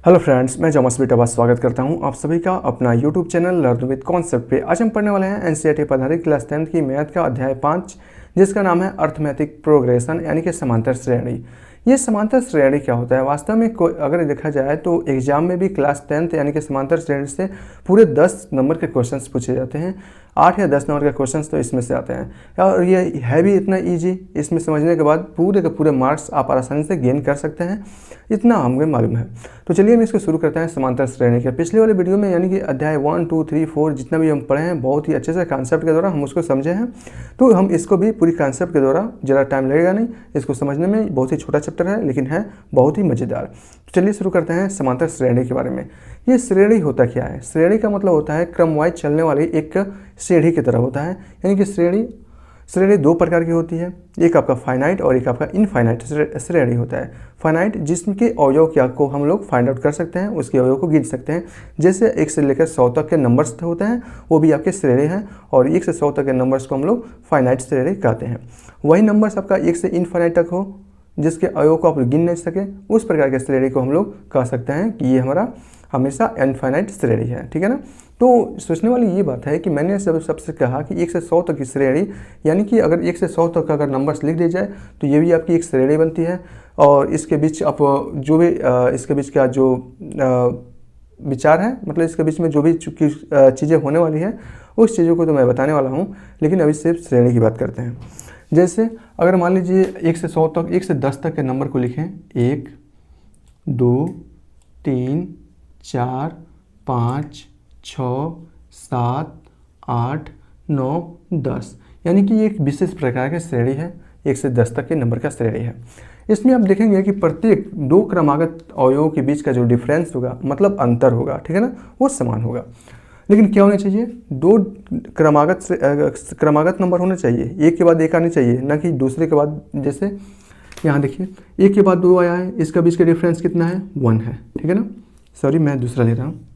Hello friends, मैं जॉमस बेटा स्वागत करता हूं आप सभी का अपना YouTube channel learn with concept पे। आज हम पढ़ने वाले हैं एनसीईआरटी पर आधारित क्लास 10 की मैथ का अध्याय 5, जिसका नाम है अर्थमेटिक प्रोग्रेशन यानी कि समांतर श्रेणी। ये समांतर श्रेणी क्या होता है वास्तव में? अगर देखा जाए तो एग्जाम में भी क्लास 10 यानी कि समांतर श्रेणी से पूरे 10 नंबर के क्वेश्चंस पूछे जाते हैं। 8 या 10 नंबर के क्वेश्चंस तो इसमें से आते हैं और ये है भी इतना ईजी। इसमें समझने के बाद पूरे के पूरे मार्क्स आप आसानी से गेन कर सकते हैं, इतना हमें मालूम है। तो चलिए हम इसको शुरू करते हैं समांतर श्रेणी के। पिछले वाले वीडियो में यानी कि अध्याय 1, 2, 3, 4 जितना भी हम पढ़े हैं बहुत ही अच्छे से कॉन्सेप्ट के द्वारा हम उसको समझे हैं। तो हम इसको भी पूरी कॉन्सेप्ट के द्वारा ज़्यादा टाइम लगेगा नहीं, इसको समझने में बहुत ही छोटा चैप्टर है लेकिन है बहुत ही मज़ेदार। तो चलिए शुरू करते हैं समांतर श्रेणी के बारे में। ये श्रेणी होता क्या है? श्रेणी का मतलब होता है क्रमवाइज चलने वाली एक सीढ़ी की तरह होता है। यानी कि श्रेणी दो प्रकार की होती है, एक आपका फाइनाइट और एक आपका इनफाइनाइट श्रेणी होता है। फाइनाइट जिसके अवयव क्या को हम लोग फाइंड आउट कर सकते हैं, उसके अवयव को गिन सकते हैं। जैसे 1 से लेकर 100 तक के नंबर्स होते हैं वो भी आपके श्रेणी हैं, और 1 से 100 तक के नंबर्स को हम लोग फाइनाइट श्रेणी कहते हैं। वही नंबर्स आपका 1 से इनफाइनाइट तक हो जिसके अवयव को आप गिन नहीं सके, उस प्रकार के श्रेणी को हम लोग कह सकते हैं कि ये हमारा हमेशा इनफाइनाइट श्रेणी है। ठीक है ना? तो सोचने वाली ये बात है कि मैंने सबसे कहा कि 1 से 100 तक की श्रेणी, यानी कि अगर 1 से 100 तक का अगर नंबर्स लिख दिए जाए तो ये भी आपकी एक श्रेणी बनती है। और इसके बीच आप जो भी इसके बीच का जो विचार है, मतलब इसके बीच में जो भी चीज़ें होने वाली है उस चीज़ों को तो मैं बताने वाला हूँ, लेकिन अभी सिर्फ श्रेणी की बात करते हैं। जैसे अगर मान लीजिए 1 से 100 तक 1 से 10 तक के नंबर को लिखें, 1, 2, 3, 4, 5, 6, 7, 8, 9, 10, यानी कि एक विशेष प्रकार की श्रेणी है। 1 से 10 तक के नंबर का श्रेणी है। इसमें आप देखेंगे कि प्रत्येक दो क्रमागत अवयवों के बीच का जो डिफरेंस होगा, मतलब अंतर होगा, ठीक है ना, वो समान होगा। लेकिन क्या होना चाहिए? दो क्रमागत नंबर होने चाहिए, एक के बाद एक आने चाहिए, ना कि दूसरे के बाद। जैसे यहाँ देखिए 1 के बाद 2 आया है, इसका बीच का डिफरेंस कितना है? 1 है। ठीक है ना? सॉरी मैं दूसरा ले रहा हूँ।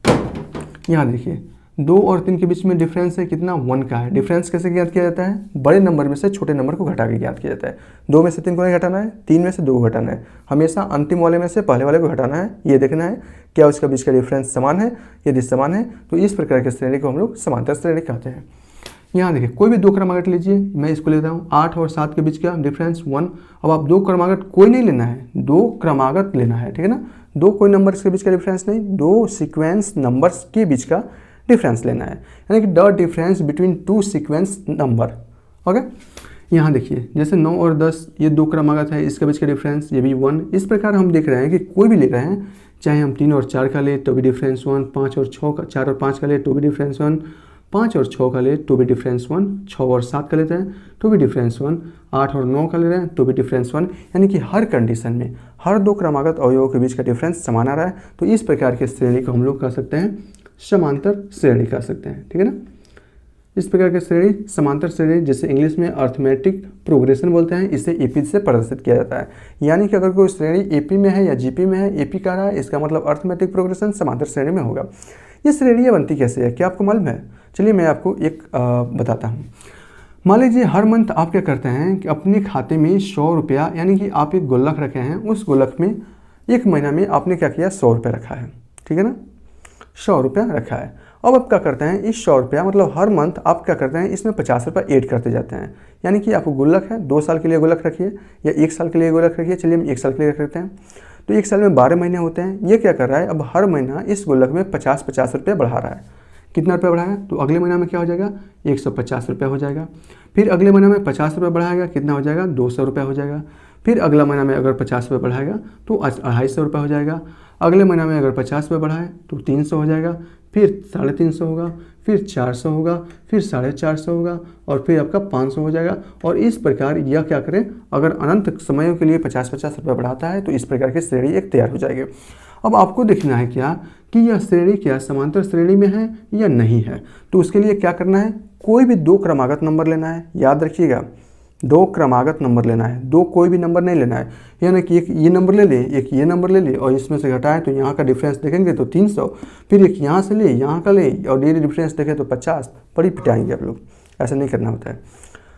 यहाँ देखिए 2 और 3 के बीच में डिफरेंस है कितना? 1 का है। डिफरेंस कैसे ज्ञात किया जाता है? बड़े नंबर में से छोटे नंबर को घटा के ज्ञात किया जाता है। 2 में से 3 को नहीं घटाना है, 3 में से 2 को घटाना है। हमेशा अंतिम वाले में से पहले वाले को घटाना है। ये देखना है क्या उसका बीच का डिफरेंस समान है। यदि समान है तो इस प्रकार की श्रेणी को हम लोग समांतर श्रेणी कहते हैं। यहाँ देखिए कोई भी दो क्रमागत लीजिए, मैं इसको लेता हूँ 8 और 7 के बीच का डिफरेंस 1। अब आप दो क्रमागत कोई नहीं लेना है, दो क्रमागत लेना है। ठीक है ना? दो कोई नंबर्स के बीच का डिफरेंस नहीं, दो सीक्वेंस नंबर्स के बीच का डिफरेंस लेना है, यानी कि the difference between 2 sequence number. Okay, यहाँ देखिए जैसे 9 और 10 ये दो क्रमागत है, इसके बीच का डिफरेंस ये भी 1। इस प्रकार हम देख रहे हैं कि कोई भी ले रहे हैं, चाहे हम 3 और 4 का ले तो भी डिफरेंस 1, 5 और 6 का, 4 और 5 का ले तो भी डिफरेंस 1, 5 और 6 का ले तो भी डिफरेंस 1, 6 और 7 का लेते हैं तो भी डिफरेंस 1, 8 और 9 का ले रहे हैं तो भी डिफरेंस 1। यानी कि हर कंडीशन में हर दो क्रमागत अवयवों के बीच का डिफरेंस समान आ रहा है। तो इस प्रकार के श्रेणी को हम लोग कह सकते हैं समांतर श्रेणी कह सकते हैं। ठीक है ना? इस प्रकार की श्रेणी समांतर श्रेणी, जैसे इंग्लिश में अर्थमेटिक प्रोग्रेशन बोलते हैं, इसे एपी से प्रदर्शित किया जाता है। यानी कि अगर कोई श्रेणी एपी में है या जीपी में है, एपी कह रहा है, इसका मतलब अर्थमेटिक प्रोग्रेशन समांतर श्रेणी में होगा। ये श्रेणियाँ बनती कैसे है, क्या आपको मालूम है? चलिए मैं आपको एक बताता हूँ। मान लीजिए हर मंथ आप क्या करते हैं कि अपने खाते में 100 रुपया, यानी कि आप एक गुल्लक रखे हैं, उस गुल्लक में एक महीना में आपने क्या किया? 100 रुपये रखा है। ठीक है ना? 100 रुपया रखा है। अब आप क्या करते हैं, इस 100 रुपया मतलब हर मंथ आप क्या करते हैं, इसमें 50 रुपये ऐड करते जाते हैं। यानी कि आपको गुल्लक है, 2 साल के लिए गुल्लक रखिए या 1 साल के लिए गुल्लक रखिए। चलिए हम 1 साल के लिए रखते हैं। तो 1 साल में 12 महीने होते हैं। ये क्या कर रहा है, अब हर महीना इस गुल्लक में 50-50 रुपये बढ़ा रहा है। कितना रुपया बढ़ाया? तो अगले महीना में क्या हो जाएगा? 150 रुपया हो जाएगा। फिर अगले महीना में 50 रुपये बढ़ाएगा, कितना हो जाएगा? 200 रुपया हो जाएगा। फिर अगला महीना में अगर 50 रुपये बढ़ाएगा तो 250 रुपया हो जाएगा। अगले महीना में अगर 50 रुपये बढ़ाए तो 300 हो जाएगा। फिर 350 होगा, फिर 400 होगा, फिर 450 होगा और फिर आपका 500 हो जाएगा। और इस प्रकार यह क्या करें, अगर अनंत समयों के लिए 50-50 रुपये बढ़ाता है तो इस प्रकार की श्रेणी एक तैयार हो जाएगी। अब आपको देखना है क्या कि यह श्रेणी क्या समांतर श्रेणी में है या नहीं है। तो उसके लिए क्या करना है, कोई भी दो क्रमागत नंबर लेना है। याद रखिएगा, दो क्रमागत नंबर लेना है, दो कोई भी नंबर नहीं लेना है। यानी कि एक ये नंबर ले ले, एक ये नंबर ले ले और इसमें से घटाएं तो यहाँ का डिफरेंस देखेंगे तो 300, फिर एक यहाँ से ले, यहाँ का ले और ये डिफरेंस देखें तो 50। बड़ी पिटाएंगे आप लोग, ऐसा नहीं करना होता है।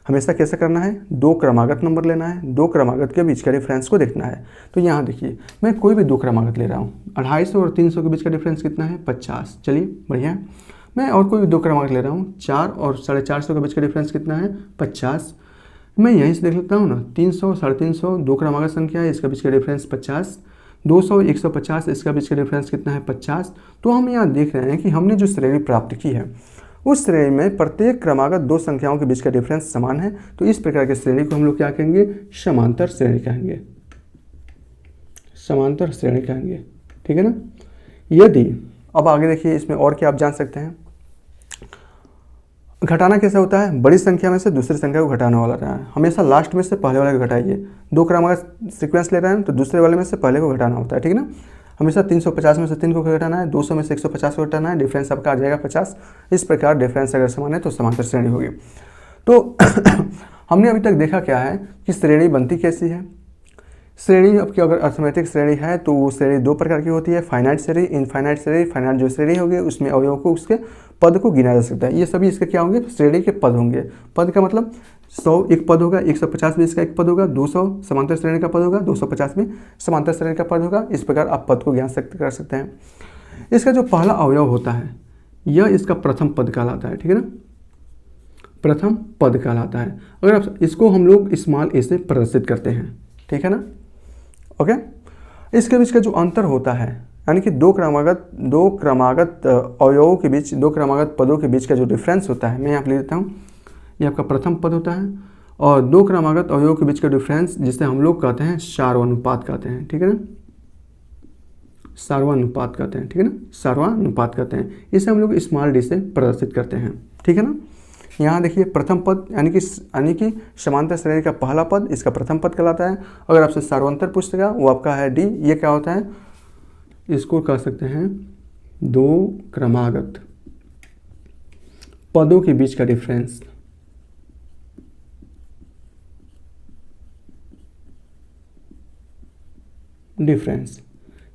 हमेशा कैसे करना है, दो क्रमागत नंबर लेना है, दो क्रमागत के बीच का डिफरेंस को देखना है। तो यहाँ देखिए मैं कोई भी दो क्रमागत ले रहा हूँ, 250 और 300 के बीच का डिफरेंस कितना है, 50। चलिए बढ़िया है। मैं और कोई भी दो क्रमागत ले रहा हूँ, 4 और 450 के बीच का डिफरेंस कितना है, 50। मैं यहीं से देख लेता हूँ ना, 300 350 दो क्रमागत संख्या है, इसका बीच का डिफरेंस 50, 200 150 इसका बीच का डिफरेंस कितना है, 50। तो हम यहाँ देख रहे हैं कि हमने जो श्रेणी प्राप्त की है उस श्रेणी में प्रत्येक क्रमागत दो संख्याओं के बीच का डिफरेंस समान है। तो इस प्रकार की श्रेणी को हम लोग क्या कहेंगे, समांतर श्रेणी कहेंगे, समांतर श्रेणी कहेंगे, ठीक है ना। यदि अब आगे देखिए इसमें और क्या आप जान सकते हैं, घटाना कैसे होता है, बड़ी संख्या में से दूसरी संख्या को घटाने वाला रहा है, हमेशा लास्ट में से पहले वाले को घटाइए। दो क्रमागत सीक्वेंस ले रहे हैं तो दूसरे वाले में से पहले को घटाना होता है, ठीक है ना। हमेशा 350 में से 3 को घटाना है, 200 में से 150 को घटाना है, डिफरेंस आपका आ जाएगा 50। इस प्रकार डिफरेंस अगर समान है तो समांतर श्रेणी होगी। तो हमने अभी तक देखा क्या है कि श्रेणी बनती कैसी है। श्रेणी आपकी अगर अर्थमेटिक श्रेणी है तो वो श्रेणी दो प्रकार की होती है, फाइनाइट श्रेणी, इनफाइनाइट श्रेणी। फाइनाइट जो श्रेणी होगी उसमें अवयवों को उसके पद को गिना जा सकता है, ये सभी इसके क्या होंगे, श्रेणी के पद होंगे। पद का मतलब 100 एक पद होगा, 150 भी इसका एक पद होगा, 200 समांतर श्रेणी का पद होगा, 250 में समांतर श्रेणी का पद होगा। इस प्रकार आप पद को ज्ञान कर सकते हैं। इसका जो पहला अवयव होता है यह इसका प्रथम पद कहलाता है, ठीक है ना, प्रथम पद कहलाता है। अगर आप इसको हम लोग स्मॉल ए से प्रदर्शित करते हैं, ठीक है ना, ओके। इसके बीच का जो अंतर होता है यानी कि दो क्रमागत अवयवों के बीच, दो क्रमागत पदों के बीच का जो डिफरेंस होता है, मैं यहाँ पे लिख देता हूँ, ये आपका प्रथम पद होता है। और दो क्रमागत अवयवों के बीच का डिफरेंस जिसे हम लोग कहते हैं सार्वनुपात कहते हैं, ठीक है ना, सार्वनुपात कहते हैं, ठीक है ना, सार्वनुपात कहते हैं। इसे हम लोग स्मॉल डी से प्रदर्शित करते हैं, ठीक है ना। यहाँ देखिए प्रथम पद यानी कि समांतर श्रेणी का पहला पद इसका प्रथम पद कहलाता है। अगर आपसे सार्वंतर पूछेगा वो आपका है डी। ये क्या होता है, इसको कह सकते हैं दो क्रमागत पदों के बीच का डिफरेंस,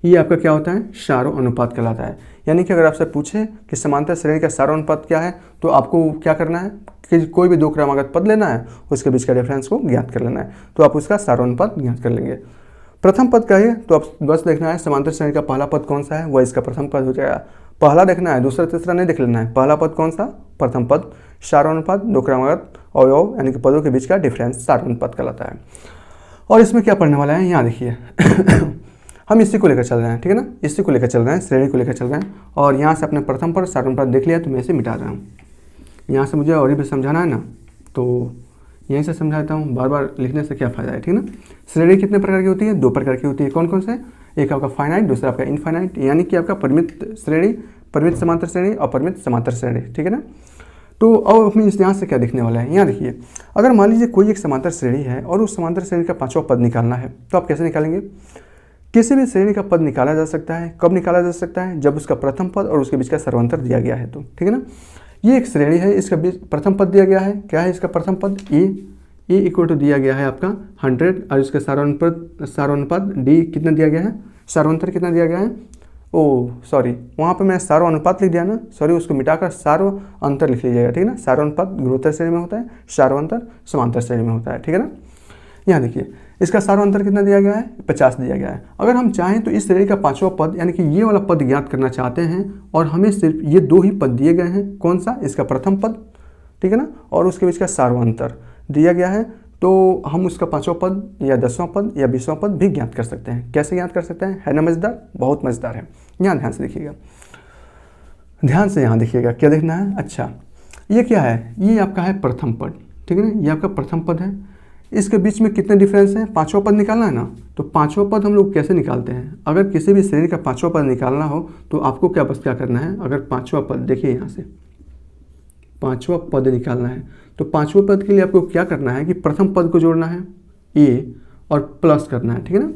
ये आपका क्या होता है, सार्वनुपात कहलाता है। यानी कि अगर आपसे पूछे कि समांतर श्रेणी का सार्वनुपात क्या है तो आपको क्या करना है कि कोई भी दो क्रमागत पद लेना है, उसके बीच का डिफरेंस को ज्ञात कर लेना है, तो आप उसका सार्वनुपात ज्ञात कर लेंगे। प्रथम पद का है तो आप बस देखना है समांतर श्रेणी का पहला पद कौन सा है, वह इसका प्रथम पद हो जाएगा। पहला देखना है, दूसरा तीसरा नहीं देख लेना है, पहला पद कौन सा, प्रथम पद। सार्वनुपात दो क्रमागत अवयव यानी कि पदों के बीच का डिफरेंस सार्वनुपात कहलाता है। और इसमें क्या पढ़ने वाला है, यहाँ देखिए हम इसी को लेकर चल रहे हैं, ठीक है ना, इसी को लेकर चल रहे हैं, श्रेणी को लेकर चल रहे हैं। और यहाँ से अपने प्रथम पद सार्वनुपात देख लिया तो मैं इसे मिटा रहा हूँ। यहाँ से मुझे और भी समझाना है ना, तो यहीं से समझाता हूँ, बार बार लिखने से क्या फ़ायदा है, ठीक है ना। श्रेणी कितने प्रकार की होती है, दो प्रकार की होती है। कौन कौन से, एक आपका फाइनाइट, दूसरा आपका इनफाइनाइट, यानी कि आपका परिमित श्रेणी, परिमित समांतर श्रेणी, अपरिमित समांतर श्रेणी, ठीक है ना। तो अब हमें इस यहाँ से क्या देखने वाला है, यहाँ देखिए अगर मान लीजिए कोई एक समांतर श्रेणी है और उस समांतर श्रेणी का पांचवा पद निकालना है तो आप कैसे निकालेंगे। किसी भी श्रेणी का पद निकाला जा सकता है, कब निकाला जा सकता है, जब उसका प्रथम पद और उसके बीच का सर्वांतर दिया गया है तो, ठीक है ना। ये एक श्रेणी है, इसका बीच प्रथम पद दिया गया है, क्या है इसका प्रथम पद, ए इक्वल टू दिया गया है आपका 100 और इसका सार्वनुपात डी कितना दिया गया है, सार्वंतर कितना दिया गया है, सॉरी वहाँ पे मैंने सार्वनुपात लिख दिया ना, सॉरी उसको मिटाकर सार्वअंतर लिख लीजिएगा, ठीक है ना। सार्वनुपात गुणोत्तर श्रेणी में होता है, सार्वअंतर समांतर श्रेणी में होता है, ठीक है ना। यहाँ देखिए इसका सार्वअंतर कितना दिया गया है, 50 दिया गया है। अगर हम चाहें तो इस श्रेणी का पांचवा पद यानी कि ये वाला पद ज्ञात करना चाहते हैं और हमें सिर्फ ये दो ही पद दिए गए हैं, कौन सा, इसका प्रथम पद, ठीक है ना, और उसके बीच का सार्वअंतर दिया गया है, तो हम उसका पांचवा पद या 10वां पद या 20वां पद भी ज्ञात कर सकते हैं। कैसे ज्ञात कर सकते हैं, है ना मज़ेदार, बहुत मज़ेदार है। यहाँ ध्यान से देखिएगा, ध्यान से यहाँ देखिएगा, क्या देखना है, अच्छा ये क्या है, ये आपका है प्रथम पद, ठीक है ना, ये आपका प्रथम पद है। इसके बीच में कितने डिफरेंस है, पांचवा पद निकालना है ना, तो पांचवा पद हम लोग कैसे निकालते हैं, अगर किसी भी श्रेणी का पांचवा पद निकालना हो तो आपको क्या बस क्या करना है, अगर पांचवा पद देखिए यहाँ से पांचवा पद निकालना है तो पांचवा पद के लिए आपको क्या करना है कि प्रथम पद को जोड़ना है ए और प्लस करना है, ठीक है ना।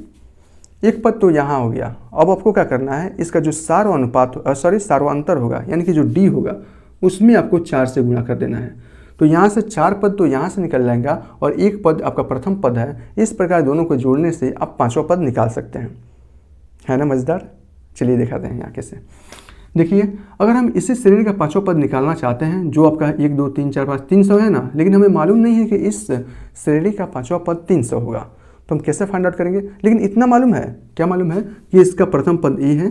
एक पद तो यहाँ हो गया, अब आपको क्या करना है, इसका जो सार्वअंतर होगा यानी कि जो डी होगा उसमें आपको 4 से गुणा कर देना है। तो यहाँ से 4 पद तो यहाँ से निकल जाएगा और एक पद आपका प्रथम पद है। इस प्रकार दोनों को जोड़ने से आप पांचवा पद निकाल सकते हैं, है ना मज़ेदार। चलिए दिखाते हैं यहाँ कैसे। देखिए अगर हम इसी श्रेणी का पांचवा पद निकालना चाहते हैं जो आपका 1 2 3 4 5 300 है ना, लेकिन हमें मालूम नहीं है कि इस श्रेणी का पांचवा पद 300 होगा, तो हम कैसे फाइंड आउट करेंगे। लेकिन इतना मालूम है, क्या मालूम है कि इसका प्रथम पद ए है,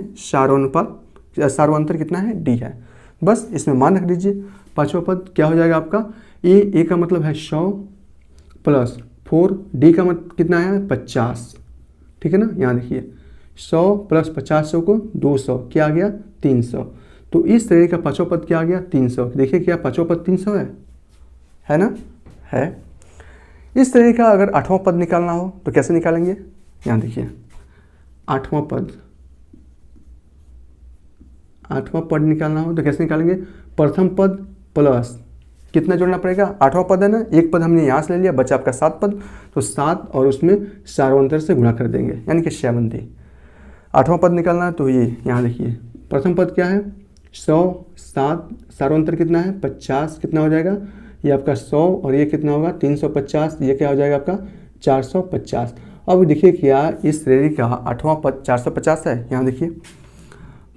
सार्वंतर कितना है, डी है। बस इसमें मान रख दीजिए। पांचवा पद क्या हो जाएगा आपका, ए का मतलब है 100 प्लस 4, डी का मतलब कितना है 50, ठीक है ना। यहाँ देखिए 100 प्लस 50 को 200, क्या आ गया 300। तो इस श्रेणी का पांचवा पद क्या आ गया 300। देखिए क्या पांचवा पद 300 है ना, है। इस श्रेणी का अगर आठवां पद निकालना हो तो कैसे निकालेंगे, यहाँ देखिए आठवां पद निकालना हो तो कैसे निकालेंगे, प्रथम पद प्लस कितना जोड़ना पड़ेगा, आठवां पद है ना, एक पद हमने यहाँ से ले लिया, बचा आपका 7 पद, तो 7 और उसमें सार्वंतर से गुणा कर देंगे, यानी कि 70। आठवां पद निकालना है तो ये यहाँ देखिए प्रथम पद क्या है 100, 7 सार्वंतर कितना है 50, कितना हो जाएगा ये आपका 100 और ये कितना होगा 350, ये क्या हो जाएगा आपका 450। अब देखिए क्या इस श्रेणी का आठवां पद 450 है। यहाँ देखिए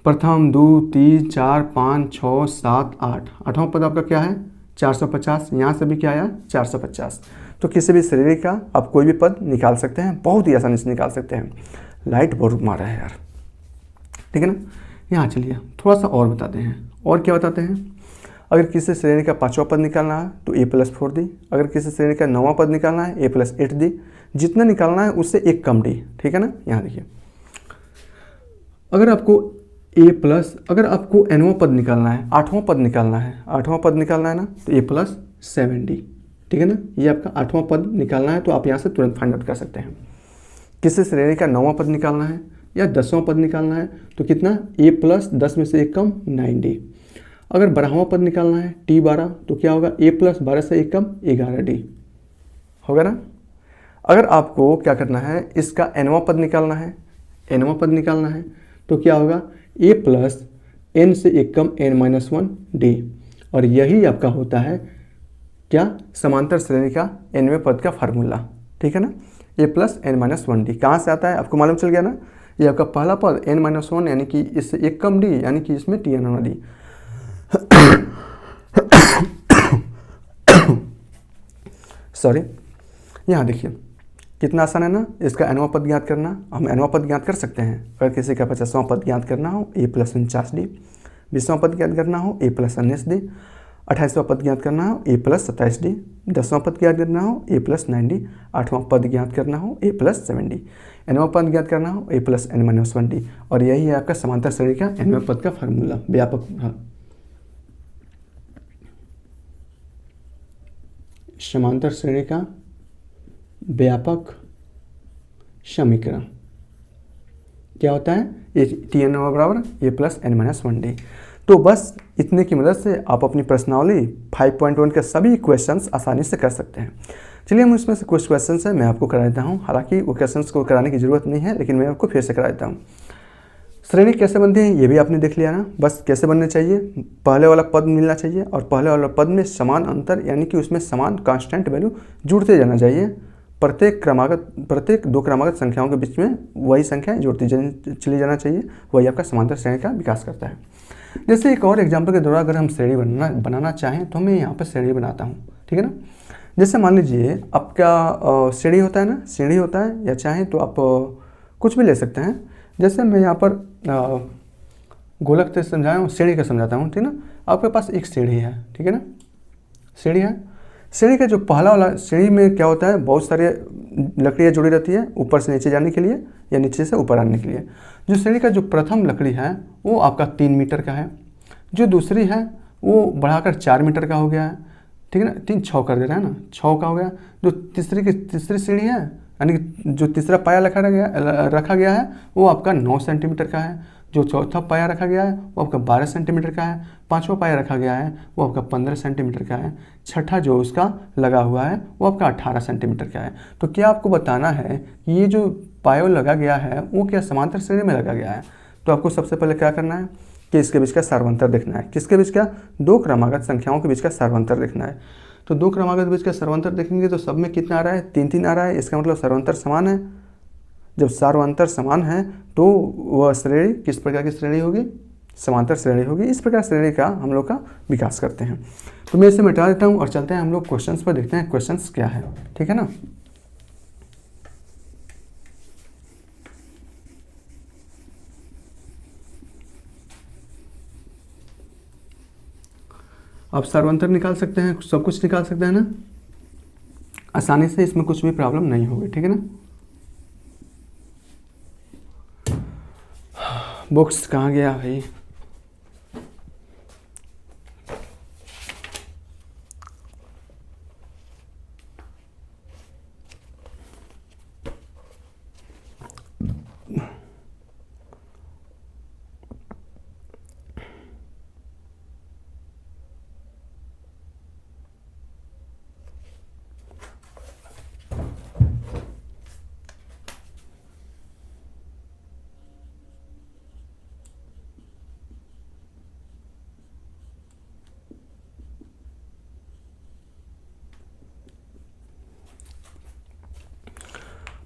प्रथम 2 3 4 5 6 7 8, आठवां पद आपका क्या है 450, यहाँ से भी क्या आया 450। तो किसी भी श्रेणी का आप कोई भी पद निकाल सकते हैं, बहुत ही आसानी से निकाल सकते हैं। लाइट बहुत मार रहा है यार, ठीक है ना। यहाँ चलिए थोड़ा सा और बताते हैं, और क्या बताते हैं। अगर किसी श्रेणी का पांचवा पद निकालना है तो a+4 दी, अगर किसी श्रेणी का नौवां पद निकालना है a+8 दी, जितना निकालना है उससे एक कम डी, ठीक है ना। यहाँ देखिए अगर आपको nवां पद निकालना है, आठवां पद निकालना है ना, तो a+7 डी, ठीक है ना। ये आपका आठवां पद निकालना है तो आप यहाँ से तुरंत फाइंड आउट कर सकते हैं। किसी श्रेणी का नौवां पद निकालना है या 10वां पद निकालना है तो कितना a+10 में से एक कम 9d। अगर 12वां पद निकालना है t12 तो क्या होगा a+12 से एक कम 11d होगा ना। अगर आपको क्या करना है इसका nवां पद निकालना है तो क्या होगा a+n से एक कम n-1d, और यही आपका होता है क्या समांतर श्रेणी का nवें पद का फार्मूला, ठीक है ना। a+n-1d कहाँ से आता है आपको मालूम चल गया ना। ये आपका पहला पद n-1 यानी कि इससे एक कम d, यानी कि इसमें tn होना d। सॉरी, यहाँ देखिए कितना आसान है ना इसका nवां पद ज्ञात करना। हम nवां पद ज्ञात कर सकते हैं। अगर किसी का 50वां पद ज्ञात करना हो a+49d, 20वां पद ज्ञात करना हो a+19d, 28वां पद ज्ञात करना हो a+27d, 10वां पद ज्ञात करना हो a+9d, 8वां पद ज्ञात करना हो a+7d, nवां पद ज्ञात करना हो a+n-1d। और यही है आपका समांतर श्रेणी का nवें पद का फार्मूला, व्यापक समांतर श्रेणी का व्यापक समीकरण क्या होता है, tn बराबर a+n-1d। तो बस इतने की मदद से आप अपनी प्रश्नावली 5.1 के सभी क्वेश्चंस आसानी से कर सकते हैं। चलिए हम इसमें से कुछ क्वेश्चंस है मैं आपको करा देता हूँ। हालांकि वो क्वेश्चंस को कराने की ज़रूरत नहीं है, लेकिन मैं आपको फिर से करा देता हूँ। श्रेणी कैसे बनती है ये भी आपने देख लिया ना। बस कैसे बनने चाहिए, पहले वाला पद मिलना चाहिए और पहले वाला पद में समान अंतर यानी कि उसमें समान कांस्टेंट वैल्यू जुड़ते जाना चाहिए। प्रत्येक दो क्रमागत संख्याओं के बीच में वही संख्याएं जुड़ती चली जाना चाहिए। वही आपका समांतर श्रेणी का विकास करता है। जैसे एक और एग्जाम्पल के द्वारा अगर हम श्रेणी बनाना चाहें तो मैं यहाँ पर श्रेणी बनाता हूँ, ठीक है ना। जैसे मान लीजिए आपका श्रेणी होता है ना, सीढ़ी होता है, या चाहें तो आप कुछ भी ले सकते हैं। जैसे मैं यहाँ पर गोलक से समझाया हूँ, सीढ़ी का समझाता हूँ, ठीक है ना। आपके पास एक सीढ़ी है, ठीक है ना, सीढ़ी है। सीढ़ी का जो पहला वाला सीढ़ी में क्या होता है, बहुत सारे लकड़ियाँ जुड़ी रहती है ऊपर से नीचे जाने के लिए या नीचे से ऊपर आने के लिए। जो सीढ़ी का जो प्रथम लकड़ी है वो आपका 3 मीटर का है, जो दूसरी है वो बढ़ाकर 4 मीटर का हो गया है, ठीक है ना। 3 6 कर दे रहा है ना, 6 का हो गया। जो तीसरी सीढ़ी है यानी कि जो तीसरा पाया रखा गया है वो आपका 9 सेंटीमीटर का है। जो चौथा पाया रखा गया है वो आपका 12 सेंटीमीटर का है। पांचवा पाया रखा गया है वो आपका 15 सेंटीमीटर का है। छठा जो उसका लगा हुआ है वो आपका 18 सेंटीमीटर का है। तो क्या आपको बताना है कि ये जो पाया लगा गया है वो क्या समांतर श्रेणी में लगा गया है। तो आपको सबसे पहले क्या करना है कि इसके बीच का सार्वंतर देखना है। किसके बीच का, दो क्रमागत संख्याओं के बीच का सार्वंतर देखना है। तो दो क्रमागत के बीच का सार्वंतर देखेंगे तो सब में कितना आ रहा है, 3 3 आ रहा है। इसका मतलब सार्वंतर समान है। जब सार्वंतर समान है तो वह श्रेणी किस प्रकार की श्रेणी होगी, समांतर श्रेणी होगी। इस प्रकार श्रेणी का हम लोग का विकास करते हैं। तो मैं इसे मिटा देता हूँ और चलते हैं हम लोग क्वेश्चंस पर, देखते हैं क्वेश्चंस क्या है, ठीक है ना। आप सर्वांतर निकाल सकते हैं, सब कुछ निकाल सकते हैं ना आसानी से, इसमें कुछ भी प्रॉब्लम नहीं होगी, ठीक है ना। बुक्स कहाँ गया भाई?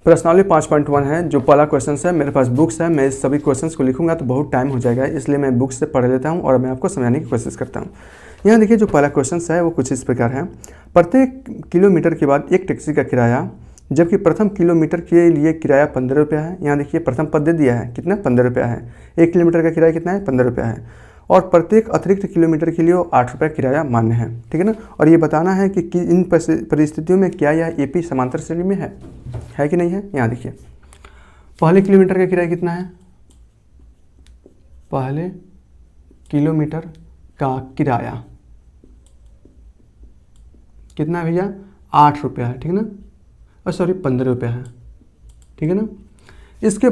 प्रश्नावली 5.1 है, जो पहला क्वेश्चन है। मेरे पास बुक्स है, मैं इस सभी क्वेश्चंस को लिखूंगा तो बहुत टाइम हो जाएगा, इसलिए मैं बुक्स से पढ़ लेता हूं और मैं आपको समझाने की कोशिश करता हूं। यहाँ देखिए जो पहला क्वेश्चन है वो कुछ इस प्रकार है। प्रत्येक किलोमीटर के बाद एक टैक्सी का किराया, जबकि प्रथम किलोमीटर के लिए किराया 15 रुपया है। यहाँ देखिए प्रथम पद दे दिया है, कितना 15 रुपया है। 1 किलोमीटर का किराया कितना है? 15 रुपया है। और प्रत्येक अतिरिक्त किलोमीटर के लिए 8 रुपये किराया मान्य है, ठीक है ना। और ये बताना है कि इन परिस्थितियों में क्या यह एपी समांतर श्रेणी में है कि नहीं है। यहाँ देखिए पहले किलोमीटर का किराया कितना है? पहले किलोमीटर का किराया कितना है भैया? 8 रुपया है, ठीक है ना। और सॉरी 15 रुपया है, ठीक है ना। इसके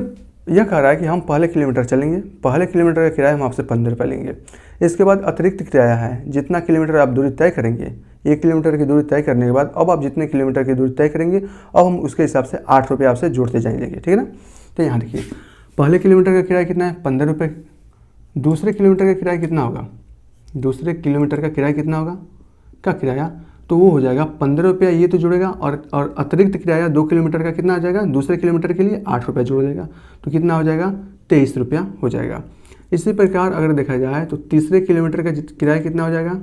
यह कह रहा है कि हम पहले किलोमीटर चलेंगे, पहले किलोमीटर का किराया हम आपसे 15 रुपये लेंगे। इसके बाद अतिरिक्त किराया है, जितना किलोमीटर आप दूरी तय करेंगे, 1 किलोमीटर की दूरी तय करने के बाद अब आप जितने किलोमीटर की दूरी तय करेंगे अब हम उसके हिसाब से 8 रुपये आपसे जोड़ते जाएंगे, ठीक है ना। तो यहाँ देखिए पहले किलोमीटर का किराया कितना है? 15 रुपये। दूसरे किलोमीटर का किराया कितना होगा? दूसरे किलोमीटर का किराया कितना होगा? का किराया तो वो हो जाएगा 15 रुपया, ये तो जुड़ेगा और अतिरिक्त किराया 2 किलोमीटर का कितना आ जाएगा? दूसरे किलोमीटर के लिए 8 रुपया जोड़ देगा, तो कितना हो जाएगा? 23 रुपया हो जाएगा। इसी प्रकार अगर देखा जाए तो तीसरे किलोमीटर का किराया कितना हो जाएगा?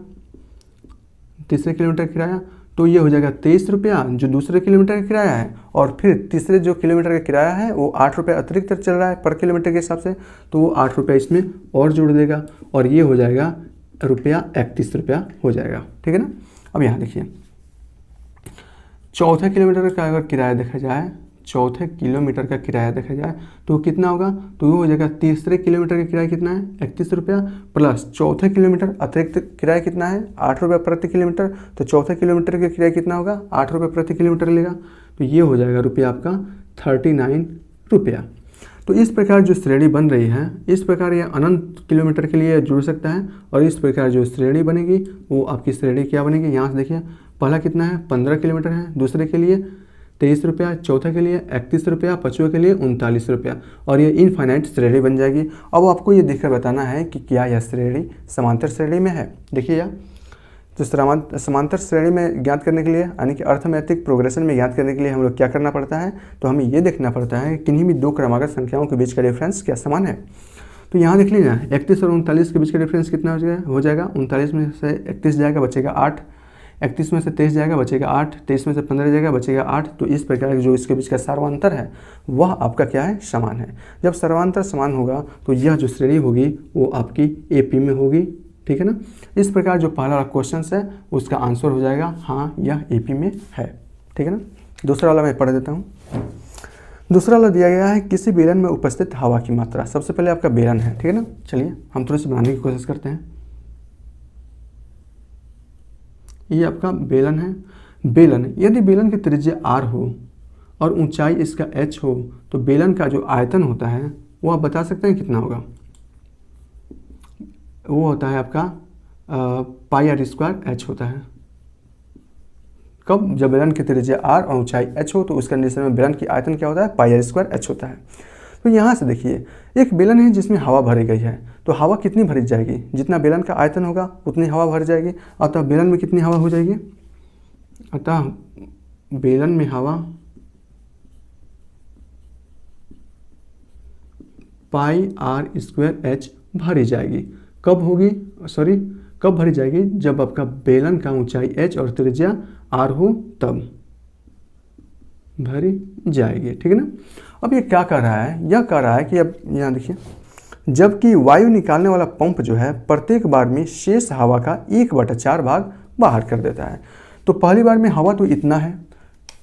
तीसरे किलोमीटर का किराया तो ये हो जाएगा 23 रुपया, जो दूसरे किलोमीटर का किराया है, और फिर तीसरे जो किलोमीटर का किराया है वो 8 रुपये अतिरिक्त चल रहा है पर किलोमीटर के हिसाब से, तो वो 8 रुपया इसमें और जोड़ देगा और ये हो जाएगा रुपया 31 रुपया हो जाएगा, ठीक है ना। अब यहाँ देखिए चौथे किलोमीटर का अगर किराया देखा जाए, चौथे किलोमीटर का किराया देखा जाए तो कितना होगा? तो वो हो जाएगा तीसरे किलोमीटर का किराया कितना है? 31 रुपया प्लस चौथे किलोमीटर अतिरिक्त किराया कितना है? 8 रुपये प्रति किलोमीटर। तो चौथे किलोमीटर का किराया कितना होगा? 8 रुपये प्रति किलोमीटर लेगा, तो ये हो जाएगा रुपया आपका 39 रुपया। तो इस प्रकार जो श्रेणी बन रही है, इस प्रकार यह अनंत किलोमीटर के लिए जुड़ सकता है और इस प्रकार जो श्रेणी बनेगी वो आपकी श्रेणी क्या बनेगी? यहाँ से देखिए पहला कितना है? 15 किलोमीटर है, दूसरे के लिए 23 रुपया, चौथे के लिए 31 रुपया, पाँचवें के लिए 39 रुपया, और ये इनफाइनाइट श्रेणी बन जाएगी। अब आपको ये देखकर बताना है कि क्या यह श्रेणी समांतर श्रेणी में है। देखिए यह तो समांतर श्रेणी में ज्ञात करने के लिए, यानी कि अर्थमैटिक प्रोग्रेशन में ज्ञात करने के लिए हम लोग क्या करना पड़ता है? तो हमें ये देखना पड़ता है कि किन्हीं भी दो क्रमागत संख्याओं के बीच का डिफरेंस क्या समान है। तो यहाँ देख लीजिए 31 और 39 के बीच का डिफरेंस कितना हो जाएगा? 39 में से 31 जाएगा बचेगा 8, 31 में से 23 जाएगा बचेगा 8, 23 में से 15 जाएगा बचेगा 8। तो इस प्रकार जो इसके बीच का सर्वांतर है वह आपका क्या है? समान है। जब सर्वांतर समान होगा तो यह जो श्रेणी होगी वो आपकी एपी में होगी, ठीक है ना। इस प्रकार जो पहला वाला क्वेश्चन है उसका आंसर हो जाएगा हाँ यह एपी में है, ठीक है ना। दूसरा वाला मैं पढ़ देता हूँ। दूसरा वाला दिया गया है किसी बेलन में उपस्थित हवा की मात्रा। सबसे पहले आपका बेलन है, ठीक है ना। चलिए हम थोड़ी सी बनाने की कोशिश करते हैं। ये आपका बेलन है। बेलन, यदि बेलन की त्रिज्या r हो और ऊंचाई इसका h हो तो बेलन का जो आयतन होता है वो आप बता सकते हैं कितना होगा? वो होता है आपका पाई r स्क्वायर h होता है। कब? जब बेलन की त्रिज्या r और ऊंचाई h हो तो उस कंडीशन में बेलन की आयतन क्या होता है? पाई r स्क्वायर h होता है। तो यहाँ से देखिए एक बेलन है जिसमें हवा भरी गई है, तो हवा कितनी भरी जाएगी? जितना बेलन का आयतन होगा उतनी हवा भर जाएगी। अतः बेलन में कितनी हवा हो जाएगी? अतः बेलन में हवा पाई r स्क्वायर h भरी जाएगी। कब होगी, कब भरी जाएगी, जब आपका बेलन का ऊंचाई h और त्रिज्या r हो तब भरी जाएगी। ठीक है ना। अब ये क्या कर रहा है, यह कर रहा है कि अब यहाँ देखिए, जबकि वायु निकालने वाला पंप जो है प्रत्येक बार में शेष हवा का 1/4 भाग बाहर कर देता है। तो पहली बार में हवा तो इतना है,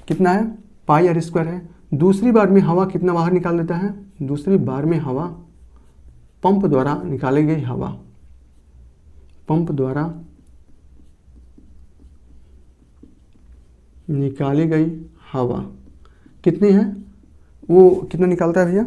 कितना है, पाई आर स्क्वायर है। दूसरी बार में हवा कितना बाहर निकाल देता है, दूसरी बार में हवा पंप द्वारा निकाली गई हवा, पंप द्वारा निकाली गई हवा कितनी है, वो कितना निकालता है भैया,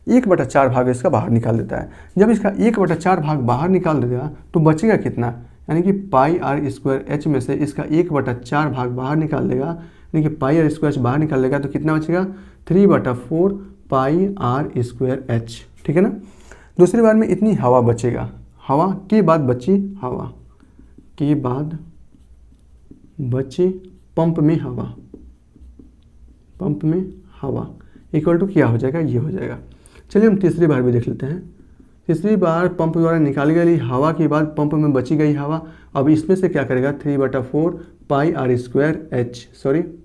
1/4 भाग इसका बाहर निकाल देता है। जब इसका 1/4 भाग बाहर निकाल देगा तो बचेगा कितना, यानी कि पाई आर स्क्वायर एच में से इसका 1/4 भाग बाहर निकाल देगा, यानी कि पाई आर स्क्वायर एच बाहर निकाल देगा तो कितना बचेगा, 3/4 पाई आर स्क्वायर एच। ठीक है ना। दूसरी बार में इतनी हवा बचेगा, हवा के बाद बची हवा, के बाद बची पंप में हवा, पंप में हवा इक्वल टू क्या हो जाएगा, ये हो जाएगा। चलिए हम तीसरी बार भी देख लेते हैं। तीसरी बार पंप द्वारा निकाली गई हवा के बाद पंप में बची गई हवा, अब इसमें से क्या करेगा, 3/4 pi r square h,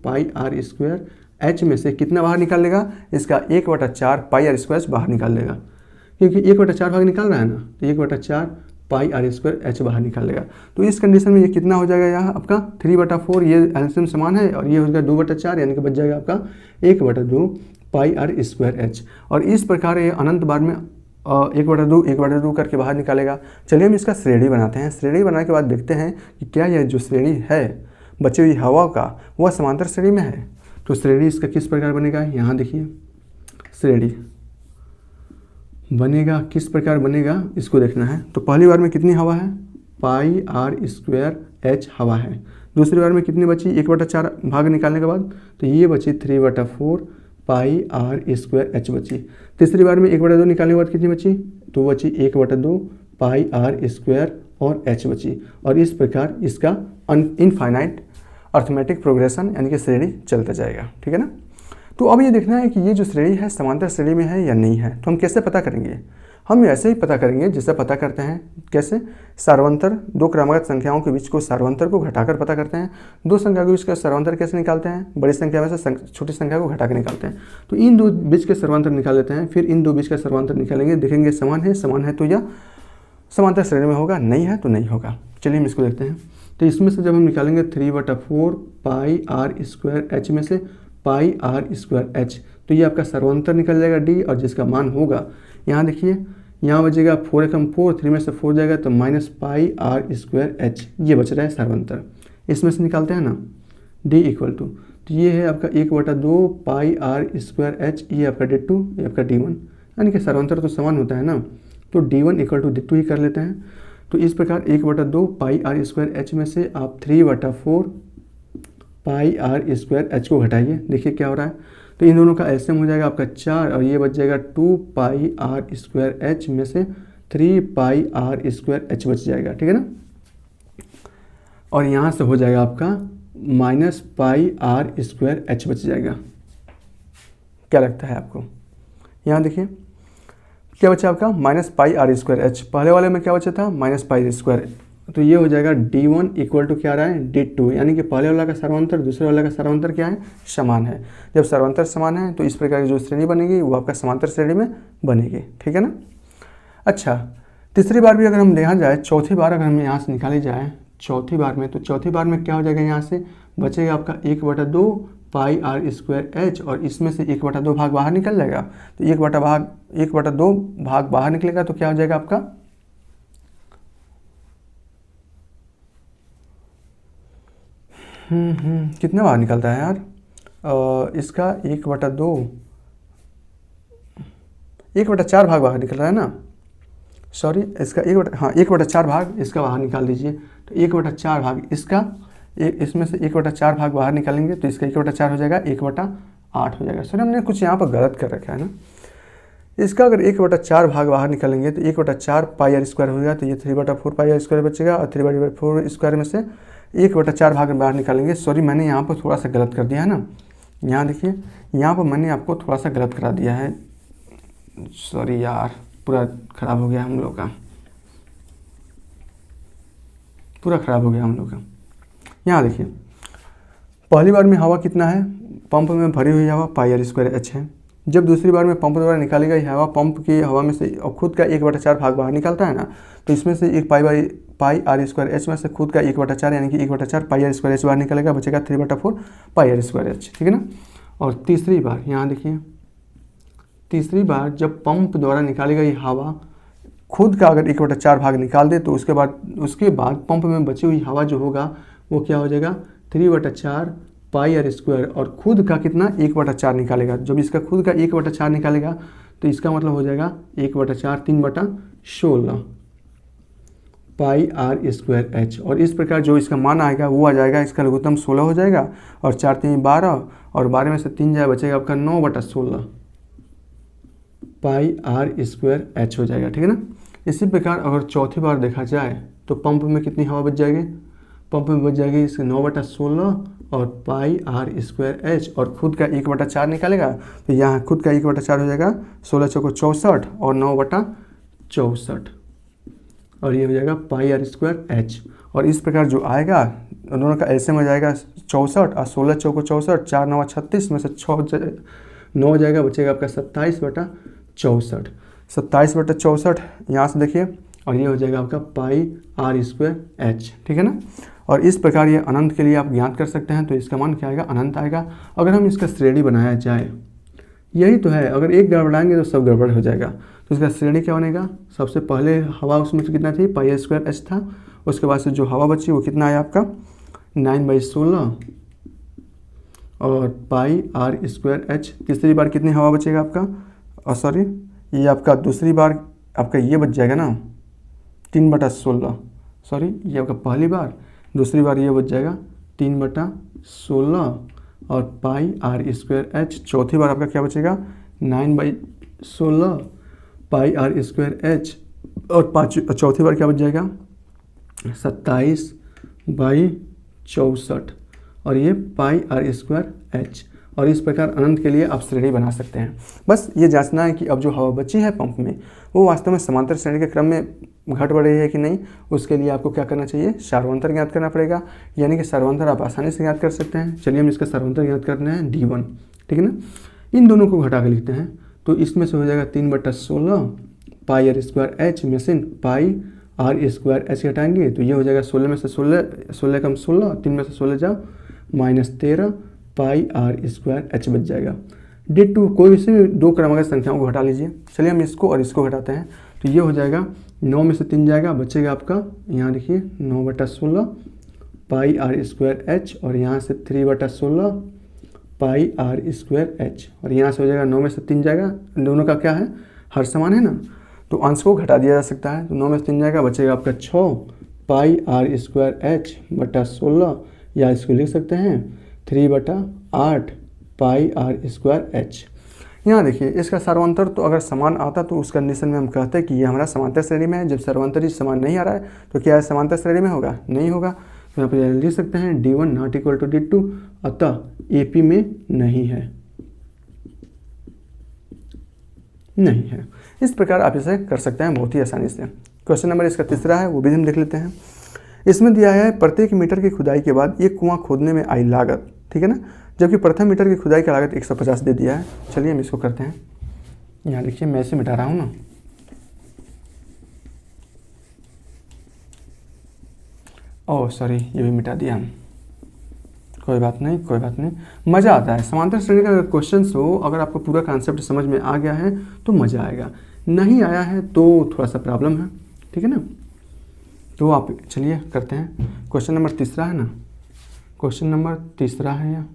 pi r square h में से कितना बाहर निकाल लेगा, इसका 1/4 पाई आर स्क्वायर बाहर निकाल लेगा, क्योंकि 1/4 भाग निकाल रहा है ना, तो 1/4 पाई आर स्क्वायर एच बाहर निकाल लेगा। तो इस कंडीशन में ये कितना हो जाएगा, यहाँ आपका 3/4, ये एलसीएम समान है और ये हो जाएगा 2/4, यानी कि बच जाएगा आपका 1/2 पाई आर स्क्वायर एच। और इस प्रकार ये अनंत बार में 1/2 करके बाहर निकालेगा। चलिए हम इसका श्रेणी बनाते हैं। श्रेणी बनाने के बाद देखते हैं कि क्या यह जो श्रेणी है बची हुई हवा का वह समांतर श्रेणी में है। तो श्रेणी इसका किस प्रकार बनेगा, यहाँ देखिए श्रेणी बनेगा, किस प्रकार बनेगा इसको देखना है। तो पहली बार में कितनी हवा है, पाई आर स्क्वायर एच हवा है। दूसरी बार में कितनी बची, 1/4 भाग निकालने के बाद, तो ये बची 3/4 पाई आर स्क्वायर एच बची। तीसरी बार में 1/2 निकालने के बाद कितनी बची, तो बची 1/2 पाई आर स्क्वायर और एच बची। और इस प्रकार इसका इनफाइनाइट अर्थमेटिक प्रोग्रेशन यानी कि श्रेणी चलता जाएगा। ठीक है ना। तो अब ये देखना है कि ये जो श्रेणी है समांतर श्रेणी में है या नहीं है। तो हम कैसे पता करेंगे, हम ऐसे ही पता करेंगे जैसे पता करते हैं, कैसे, सार्वंतर, दो क्रमागत संख्याओं के बीच को सार्वंतर को घटाकर पता करते हैं। दो संख्या के बीच का सार्वंतर कैसे निकालते हैं, बड़ी संख्या में से छोटी संख्या को घटा कर निकालते हैं। तो इन दो बीच के सर्वांतर निकाल लेते हैं, फिर इन दो बीच का सर्वांतर निकालेंगे, देखेंगे समान है तो यह समांतर श्रेणी में होगा, नहीं है तो नहीं होगा। चलिए हम इसको देखते हैं। तो इसमें से जब हम निकालेंगे 3/4 पाई आर स्क्वायर एच में से पाई आर स्क्वायर एच, तो ये आपका सर्वांतर निकल जाएगा डी, और जिसका मान होगा, यहाँ देखिए, यहाँ बचेगा 4 एकम 4, 3 में से 4 जाएगा तो minus pi r square h, ये बच रहा है सर्वांतर। इसमें से निकालते हैं ना, डी इक्वल टू, तो ये है आपका 1/2 पाई आर स्क्वायर एच, ये आपका D2, ये आपका D1, यानी कि सर्वांतर तो समान होता है ना, तो D1 इक्वल टू D2 ही कर लेते हैं। तो इस प्रकार 1/2 पाई आर स्क्वायर एच में से आप 3/4 पाई आर स्क्वायर एच को घटाइए, देखिए क्या हो रहा है। तो इन दोनों का एलसीएम हो जाएगा आपका 4, और ये बच जाएगा 2 पाई आर स्क्वायर एच में से 3 पाई आर स्क्वायर एच बच जाएगा। ठीक है ना। और यहाँ से हो जाएगा आपका minus pi r square h बच जाएगा। क्या लगता है आपको, यहाँ देखिए क्या बचा आपका, minus pi r square h. पहले वाले में क्या बचा था, माइनस पाई स्क्वायर, तो ये हो जाएगा D1 इक्वल टू क्या रहा है, D2, यानी कि पहले वाला का सर्वांतर दूसरे वाला का सर्वांतर क्या है, समान है। जब सर्वांतर समान है तो इस प्रकार की जो श्रेणी बनेगी वो आपका समांतर श्रेणी में बनेगी। ठीक है ना। अच्छा, तीसरी बार भी अगर हम देखा जाए, चौथी बार अगर हम यहाँ से निकाली जाए चौथी बार में, तो चौथी बार में क्या हो जाएगा, यहाँ से बचेगा आपका 1/2 पाई आर स्क्वायर एच, और इसमें से 1/2 भाग बाहर निकल जाएगा। तो 1/2 भाग बाहर निकलेगा तो क्या हो जाएगा आपका, कितना बाहर निकलता है यार, इसका 1/4 भाग बाहर निकल रहा है ना, सॉरी, इसका 1/4 भाग इसका बाहर निकाल दीजिए। तो 1/4 भाग इसका, इसमें से 1/4 भाग बाहर निकालेंगे तो इसका 1/4 हो जाएगा, 1/8 हो जाएगा। सॉरी, हमने कुछ यहाँ पर गलत कर रखा है ना। इसका अगर 1/4 भाग बाहर निकालेंगे तो 1/4 पाई आर स्क्वायर होगा, तो ये 3/4 पाई आर स्क्वायर बचेगा, और 3/4 स्क्वायर में से 1/4 भाग बाहर निकालेंगे। सॉरी, मैंने यहाँ पर थोड़ा सा गलत कर दिया है ना, यहाँ देखिए, यहाँ पर मैंने आपको थोड़ा सा गलत करा दिया है, सॉरी यार, पूरा ख़राब हो गया हम लोग का, पूरा ख़राब हो गया हम लोग का। यहाँ देखिए पहली बार में हवा कितना है, पंप में भरी हुई हवा पाई आर स्क्वायर एच है। जब दूसरी बार में पंप द्वारा निकाली गई हवा पंप की हवा में से और खुद का 1/4 भाग बाहर निकलता है ना, तो इसमें से एक पाई आर स्क्वायर एच में से खुद का 1/4 यानी कि 1/4 पाई आर स्क्वायर एच बाहर निकलेगा, बचेगा 3/4 पाई आर स्क्वायर एच, ठीक है ना। और तीसरी बार यहाँ देखिए, तीसरी बार जब पंप द्वारा निकाली गई हवा खुद का अगर 1/4 भाग निकाल दे तो उसके बाद पंप में बची हुई हवा जो होगा वो क्या हो जाएगा 3/4 पाई आर स्क्वायर, और खुद का कितना 1/4 निकालेगा। जब इसका खुद का 1/4 निकालेगा तो इसका मतलब हो जाएगा 1/4 3/16 पाई आर स्क्वायर एच। और इस प्रकार जो इसका मान आएगा वो आ जाएगा, इसका लघुत्तम 16 हो जाएगा और 4 3 12 और 12 में से 3 जाए बचेगा आपका 9/16 पाई आर स्क्वायर एच हो जाएगा, ठीक है ना। इसी प्रकार अगर चौथी बार देखा जाए तो पंप में कितनी हवा बच जाएगी, पंप में बच जाएगी इसके 9/16 और पाई आर स्क्वायर एच, और खुद का 1/4 निकालेगा तो यहाँ खुद का 1/4 हो जाएगा 16 चौको 64 और 9/64 और ये हो जाएगा पाई आर स्क्वायर एच। और इस प्रकार जो आएगा दोनों का ऐसे में जाएगा 64 और 16 चौको 64, 4 9 36 में से 9 जाएगा, बचेगा आपका 27/64, 27/64 यहाँ से देखिए, और ये हो जाएगा आपका पाई आर स्क्वायर एच, ठीक है ना। और इस प्रकार ये अनंत के लिए आप ज्ञात कर सकते हैं, तो इसका मान क्या आएगा अनंत आएगा। अगर हम इसका श्रेणी बनाया जाए, यही तो है, अगर एक गड़बड़ाएंगे तो सब गड़बड़ हो जाएगा, तो इसका श्रेणी क्या बनेगा, सबसे पहले हवा उसमें से कितना थी पाई आर स्क्वायर एच था, उसके बाद से जो हवा बची वो कितना आया आपका 9/16 और पाई आर स्क्वायर एच। तीसरी बार कितनी हवा बचेगा आपका, और सॉरी ये आपका दूसरी बार आपका ये बच जाएगा ना 3/16, सॉरी ये आपका पहली बार, दूसरी बार ये बच जाएगा 3/16 और पाई आर स्क्वायर एच। चौथी बार आपका क्या बचेगा 9/16 पाई आर स्क्वायर एच, और चौथी बार क्या बच जाएगा 27/64 और ये पाई आर स्क्वायर एच। और इस प्रकार अनंत के लिए आप श्रेणी बना सकते हैं। बस ये जांचना है कि अब जो हवा बची है पंप में वो वास्तव में समांतर श्रेणी के क्रम में घट बढ़ रही है कि नहीं। उसके लिए आपको क्या करना चाहिए, सार्वंतर ज्ञात करना पड़ेगा, यानी कि सार्वंतर आप आसानी से ज्ञात कर सकते हैं। चलिए हम इसका सार्वंतर ज्ञात करना है D1, ठीक है ना। इन दोनों को घटा के लिखते हैं तो इसमें से हो जाएगा 3/16 पाई आर स्क्वायर एच में से पाई आर स्क्वायर एच घटाएंगे तो ये हो जाएगा 16 में से 16 कम 16, 3 में से 16 जाओ -13 पाई आर स्क्वायर एच बच जाएगा। D2 कोई से भी दो क्रमागत संख्याओं को घटा लीजिए। चलिए हम इसको और इसको घटाते हैं तो ये हो जाएगा 9 में से 3 जाएगा, बचेगा आपका यहाँ देखिए 9/16 पाई आर स्क्वायर एच और यहाँ से 3/16 पाई आर स्क्वायर एच, और यहाँ से हो जाएगा 9 में से 3 जाएगा, दोनों का क्या है हर समान है ना, तो अंश को घटा दिया जा सकता है। तो 9 में से 3 जाएगा, बचेगा आपका 6 पाई आर स्क्वायर एच बटा 16, या इसको लिख सकते हैं 3/8 पाई आर स्क्वायर एच। यहाँ देखिए इसका सर्वांतर तो अगर समान आता तो उस कंडीशन में हम कहते हैं कि ये हमारा समांतर श्रेणी में है। जब सर्वांतर ही समान नहीं आ रहा है तो क्या है समांतर श्रेणी में होगा, नहीं होगा। तो यहाँ पर लिख सकते हैं D1 not equal to D2, अतः AP में नहीं है, नहीं है। इस प्रकार आप इसे कर सकते हैं बहुत ही आसानी से। क्वेश्चन नंबर इसका तीसरा है, वो भी हम देख लेते हैं। इसमें दिया है प्रत्येक मीटर की खुदाई के बाद एक कुआं खोदने में आई लागत, ठीक है ना, जबकि प्रथम मीटर की खुदाई की लागत 150 दे दिया है। चलिए हम इसको करते हैं। यहाँ देखिए मैं इसे मिटा रहा हूँ ना, ओह सॉरी ये भी मिटा दिया हम, कोई बात नहीं कोई बात नहीं, मज़ा आता है समांतर श्रेणी का अगर क्वेश्चन हो, अगर आपको पूरा कॉन्सेप्ट समझ में आ गया है तो मज़ा आएगा, नहीं आया है तो थोड़ा सा प्रॉब्लम है, ठीक है ना। तो आप चलिए करते हैं। क्वेश्चन नंबर तीसरा है ना, क्वेश्चन नंबर तीसरा है यहाँ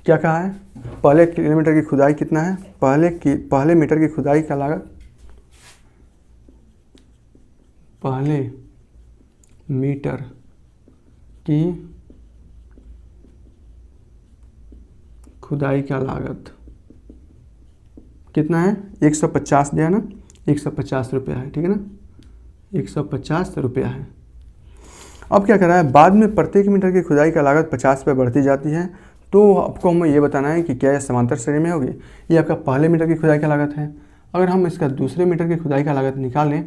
क्या कहा है, पहले किलोमीटर की खुदाई कितना है, पहले मीटर की खुदाई का लागत, पहले मीटर की खुदाई का लागत कितना है 150 दिया ना, 150 रुपया है, ठीक है ना, 150 रुपया है। अब क्या कर रहा है, बाद में प्रत्येक मीटर की खुदाई का लागत 50 रुपये बढ़ती जाती है। तो आपको हमें ये बताना है कि क्या यह समांतर श्रेणी में होगी। ये आपका पहले मीटर की खुदाई का लागत है, अगर हम इसका दूसरे मीटर की खुदाई का लागत निकालें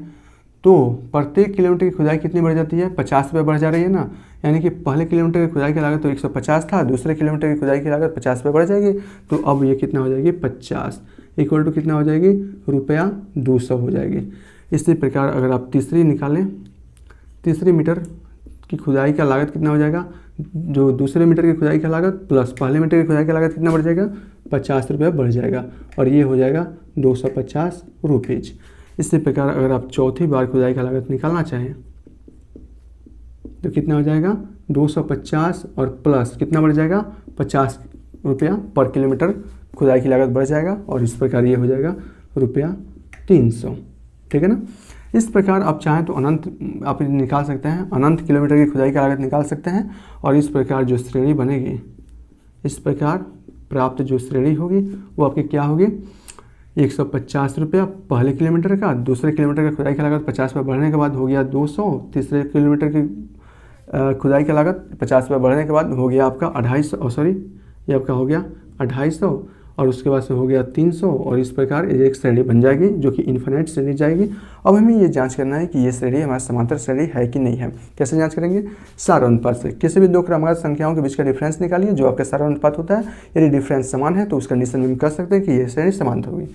तो प्रत्येक किलोमीटर की खुदाई कितनी बढ़ जाती है, 50 रुपये बढ़ जा रही है ना। यानी कि पहले किलोमीटर की खुदाई की लागत तो 150 था, दूसरे किलोमीटर की खुदाई की लागत 50 रुपये बढ़ जाएगी। तो अब ये कितना हो जाएगी, 50 इक्वल टू कितना हो जाएगी, ₹200 हो जाएगी। इसी प्रकार अगर आप तीसरी निकालें, तीसरी मीटर की खुदाई का लागत कितना हो जाएगा, जो दूसरे मीटर की खुदाई का लागत प्लस पहले मीटर की खुदाई का लागत कितना बढ़ जाएगा, 50 रुपये बढ़ जाएगा और ये हो जाएगा ₹250। इसी प्रकार अगर आप चौथी बार खुदाई का लागत निकालना चाहें तो कितना हो जाएगा, 250 और प्लस कितना बढ़ जाएगा, 50 रुपया पर किलोमीटर खुदाई की लागत बढ़ जाएगा और इस प्रकार ये हो जाएगा ₹300। ठीक है ना। इस प्रकार आप चाहें तो अनंत आप निकाल सकते हैं, अनंत किलोमीटर की खुदाई का लागत निकाल सकते हैं। और इस प्रकार जो श्रेणी बनेगी, इस प्रकार प्राप्त जो श्रेणी होगी वो आपकी क्या होगी, 150 रुपया पहले किलोमीटर का, दूसरे किलोमीटर का खुदाई का लागत 50 रुपये बढ़ने के बाद हो गया 200, तीसरे किलोमीटर की खुदाई का लागत 50 रुपये बढ़ने के बाद हो गया आपका 250, सॉरी ये आपका हो गया 250 और उसके बाद से हो गया 300 और इस प्रकार एक श्रेणी बन जाएगी जो कि इन्फिनिट श्रेणी जाएगी। अब हमें ये जांच करना है कि ये श्रेणी हमारा समांतर श्रेणी है कि नहीं है। कैसे जांच करेंगे, सार अनुपात से। किसी भी दो क्रमागत संख्याओं के बीच का डिफरेंस निकालिए जो आपका सार अनुपात होता है। यदि डिफरेंस समान है तो उस कंडीशन में हम कह सकते हैं कि ये श्रेणी समांतर होगी।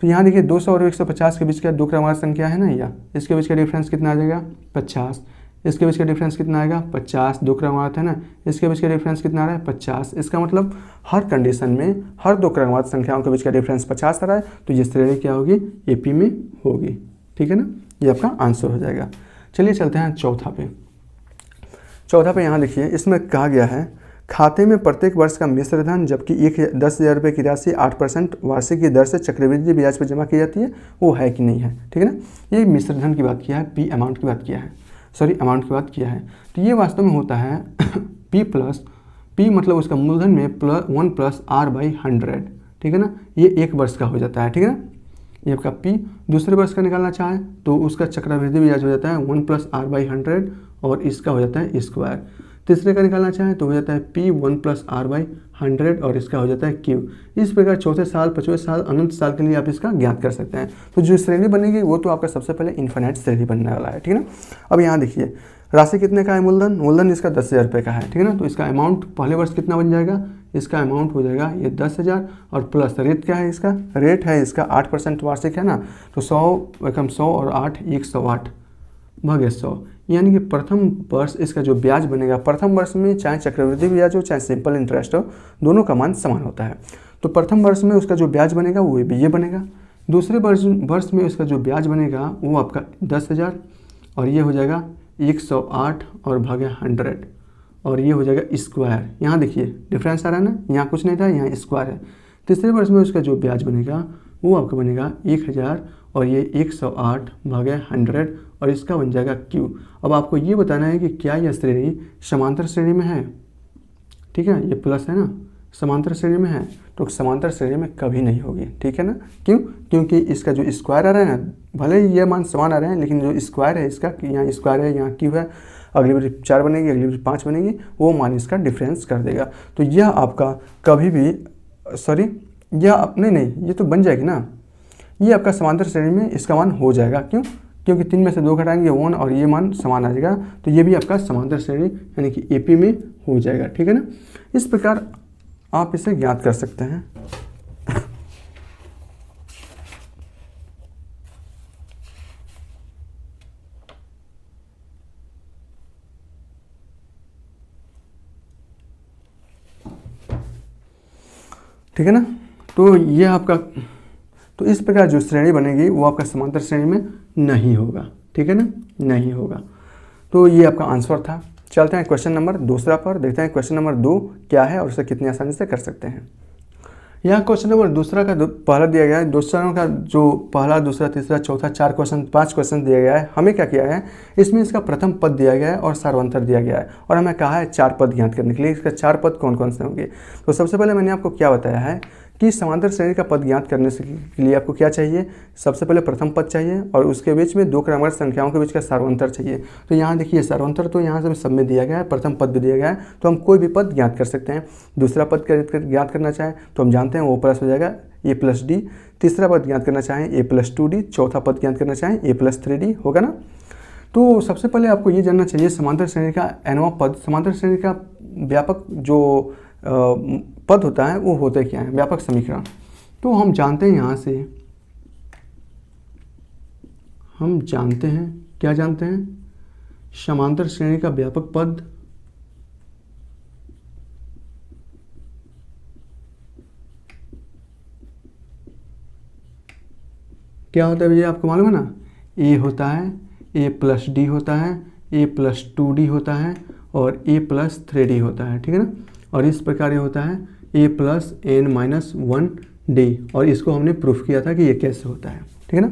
तो यहाँ देखिए 200 और 150 के बीच का दो क्रमागत संख्या है ना, या इसके बीच का डिफरेंस कितना आ जाएगा, 50। इसके बीच का डिफरेंस कितना आएगा, 50। दो क्रमागत है ना, इसके बीच का डिफरेंस कितना आ रहा है, 50। इसका मतलब हर कंडीशन में हर दो क्रमागत संख्याओं के बीच का डिफरेंस 50 आ रहा है, तो ये श्रेणी क्या होगी, एपी में होगी। ठीक है ना, ये आपका आंसर हो जाएगा। चलिए चलते हैं चौथा पे। चौथा पे यहाँ देखिए, इसमें कहा गया है खाते में प्रत्येक वर्ष का मिश्र धन जबकि 10,000 रुपये की राशि 8% वार्षिक की दर से चक्रवृद्धि ब्याज पर जमा की जाती है, वो है कि नहीं है। ठीक है ना, ये मिश्र धन की बात किया है, पी अमाउंट की बात किया है, सॉरी अमाउंट की बात किया है। तो ये वास्तव में होता है पी मतलब उसका मूलधन में 1 + R/100। ठीक है ना, ये एक वर्ष का हो जाता है। ठीक है ना, ये आपका पी। दूसरे वर्ष का निकालना चाहे तो उसका चक्रवृद्धि ब्याज हो जाता है 1 + R/100 और इसका हो जाता है स्क्वायर। तीसरे का निकालना चाहें तो हो जाता है P 1 + R/100 और इसका हो जाता है Q। इस प्रकार चौथे साल, पांचवें साल, अनंत साल के लिए आप इसका ज्ञात कर सकते हैं। तो जो श्रेणी बनेगी वो तो आपका सबसे पहले इन्फिनिट श्रेणी बनने वाला है। ठीक है ना। अब यहाँ देखिए राशि कितने का है, मूलधन इसका 10,000 रुपये का है। ठीक है ना, तो इसका अमाउंट पहले वर्ष कितना बन जाएगा, इसका अमाउंट हो जाएगा ये 10,000 और प्लस रेट क्या है, इसका रेट है इसका 8% वार्षिक है ना, तो 100 और 8 108 भागे 100, यानी कि प्रथम वर्ष इसका जो ब्याज बनेगा, प्रथम वर्ष में चाहे चक्रवृद्धि ब्याज हो चाहे सिंपल इंटरेस्ट हो, दोनों का मान समान होता है। तो प्रथम वर्ष में उसका जो ब्याज बनेगा वो ये बनेगा। दूसरे वर्ष में उसका जो ब्याज बनेगा वो आपका 10,000 और ये हो जाएगा 108 और भागे 100 और ये हो जाएगा स्क्वायर। यहाँ देखिए डिफरेंस आ रहा है ना, यहाँ कुछ नहीं था, यहाँ स्क्वायर है। तीसरे वर्ष में उसका जो ब्याज बनेगा वो आपका बनेगा 1000 और ये 108 भागे 100 और इसका बन जाएगा Q। अब आपको ये बताना है कि क्या यह श्रेणी समांतर श्रेणी में है। ठीक है, ये प्लस है ना, समांतर श्रेणी में है, तो समांतर श्रेणी में कभी नहीं होगी। ठीक है ना, क्यों, क्योंकि इसका जो स्क्वायर आ रहा है ना, भले ही ये मान समान आ रहे हैं लेकिन जो स्क्वायर है इसका, यहाँ स्क्वायर है यहाँ Q है, अगली बार 4 बनेगी, अगली बार 5 बनेगी, वो मान इसका डिफरेंस कर देगा। तो यह आपका कभी भी यह नहीं ये तो बन जाएगी ना, ये आपका समांतर श्रेणी में इसका मान हो जाएगा। क्यों, क्योंकि 3 में से 2 घटाएंगे 1 और ये मान समान आ जाएगा, तो ये भी आपका समांतर श्रेणी यानी कि एपी में हो जाएगा। ठीक है ना, इस प्रकार आप इसे ज्ञात कर सकते हैं। ठीक है ना, तो ये आपका, तो इस प्रकार जो श्रेणी बनेगी वो आपका समांतर श्रेणी में नहीं होगा। ठीक है ना, नहीं होगा। तो ये आपका आंसर था। चलते हैं क्वेश्चन नंबर दूसरा पर, देखते हैं क्वेश्चन नंबर 2 क्या है और उसे कितनी आसानी से कर सकते हैं। यहाँ क्वेश्चन नंबर दूसरा का पहला दिया गया है, दूसरा का जो पहला, दूसरा, तीसरा, चौथा 5 क्वेश्चन दिया गया है। हमें क्या किया है, इसमें इसका प्रथम पद दिया गया है और सार्वंतर दिया गया है और हमें कहा है 4 पद ज्ञात करने के लिए। इसका 4 पद कौन कौन से होंगे। तो सबसे पहले मैंने आपको क्या बताया है कि समांतर श्रेणी का पद ज्ञात करने से के लिए आपको क्या चाहिए, सबसे पहले प्रथम पद चाहिए और उसके बीच में दो क्रमागत संख्याओं के बीच का सर्वांतर चाहिए। तो यहाँ देखिए सर्वांतर तो यहाँ से सब में दिया गया है, प्रथम पद भी दिया गया है, तो हम कोई भी पद ज्ञात कर सकते हैं। दूसरा पद ज्ञात करना चाहें तो हम जानते हैं वो प्लस हो जाएगा a प्लस डी। तीसरा पद ज्ञात करना चाहें a प्लस 2d। चौथा पद ज्ञात करना चाहें a प्लस 3d होगा ना। तो सबसे पहले आपको ये जानना चाहिए समांतर श्रेणी का nवां पद, समांतर श्रेणी का व्यापक जो पद होता है वो होता है क्या है, व्यापक समीकरण। तो हम जानते हैं यहाँ से, हम जानते हैं क्या जानते हैं, समांतर श्रेणी का व्यापक पद क्या होता है भैया, आपको मालूम है ना, a होता है, a प्लस डी होता है, a प्लस 2d होता है और a प्लस 3d होता है, ठीक है ना। और इस प्रकार ये होता है a plus n minus 1d, और इसको हमने प्रूफ किया था कि ये कैसे होता है, ठीक है ना।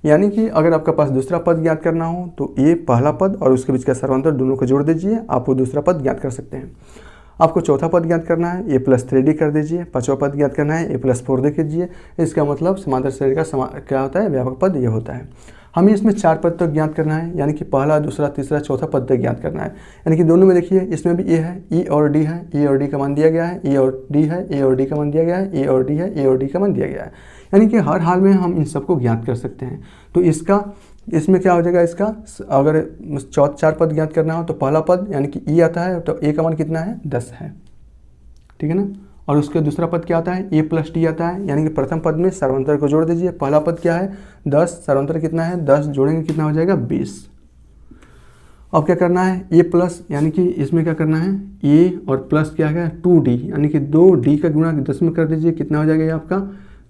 यानी कि अगर आपका पास दूसरा पद ज्ञात करना हो तो a पहला पद और उसके बीच का सर्वांतर दोनों को जोड़ दीजिए, आप वो दूसरा पद ज्ञात कर सकते हैं। आपको चौथा पद ज्ञात करना है a प्लस 3d कर दीजिए, पांचवा पद ज्ञात करना है a प्लस 4d कीजिए। इसका मतलब समांतर श्रेणी का क्या होता है, व्यापक पद ये होता है। हमें इसमें 4 पद तक ज्ञात करना है, यानी कि पहला दूसरा तीसरा चौथा पद तक ज्ञात करना है। यानी कि दोनों में देखिए इसमें भी a है, e और d है, e और d का मान दिया गया है, e और d है, a और d का मान दिया गया है, a और d है, a और d का मान दिया गया है। यानी कि हर हाल में हम इन सबको ज्ञात कर सकते हैं। तो इसमें क्या हो जाएगा, इसका अगर 4 पद ज्ञात करना हो तो पहला पद यानी कि e आता है, तो a का मान कितना है, 10 है, ठीक है ना। और उसके दूसरा पद क्या आता है, a प्लस डी आता है, यानी कि प्रथम पद में सर्वांतर को जोड़ दीजिए। पहला पद क्या है, 10, सर्वांतर कितना है, 10 जोड़ेंगे कितना हो जाएगा, 20। अब क्या करना है, a प्लस, यानी कि इसमें क्या करना है, a और प्लस क्या है 2d, यानी कि 2d का गुणा 10 में कर दीजिए, कितना हो जाएगा ये आपका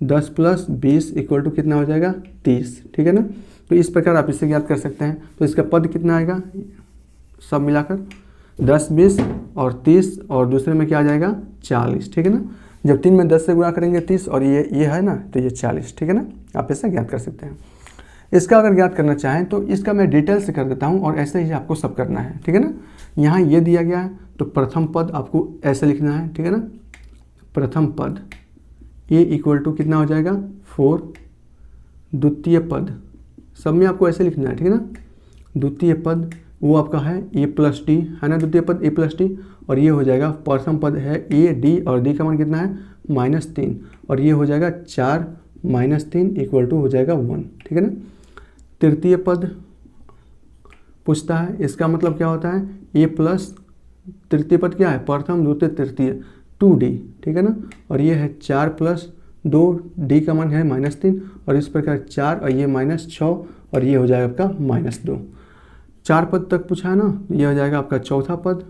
10 प्लस 20 इक्वल टू कितना हो जाएगा 30, ठीक है ना। तो इस प्रकार आप इससे ज्ञात कर सकते हैं। तो इसका पद कितना आएगा, सब मिलाकर 10, 20 और 30, और दूसरे में क्या आ जाएगा 40, ठीक है ना। जब 3 में 10 से गुणा करेंगे 30 और ये है ना, तो ये 40, ठीक है ना। आप इससे ज्ञात कर सकते हैं। इसका अगर ज्ञात करना चाहें तो इसका मैं डिटेल से कर देता हूं, और ऐसे ही आपको सब करना है, ठीक है ना। यहाँ ये दिया गया है तो प्रथम पद आपको ऐसे लिखना है, ठीक है ना। प्रथम पद a इक्वल टू कितना हो जाएगा 4, द्वितीय पद सब में आपको ऐसे लिखना है, ठीक है ना। द्वितीय पद वो आपका है a प्लस डी, है ना, द्वितीय पद a प्लस डी, और ये हो जाएगा प्रथम पद है a d, और d का मान कितना है -3, और ये हो जाएगा 4 - 3 इक्वल टू हो जाएगा 1, ठीक है ना। तृतीय पद पूछता है, इसका मतलब क्या होता है, a प्लस तृतीय पद क्या है, प्रथम द्वितीय तृतीय 2d, ठीक है ना। और ये है 4 प्लस 2, d का मान है -3, और इस प्रकार 4 और ये -6, और ये हो जाएगा आपका -2। 4 पद तक पूछा है ना, ये हो जाएगा आपका चौथा पद।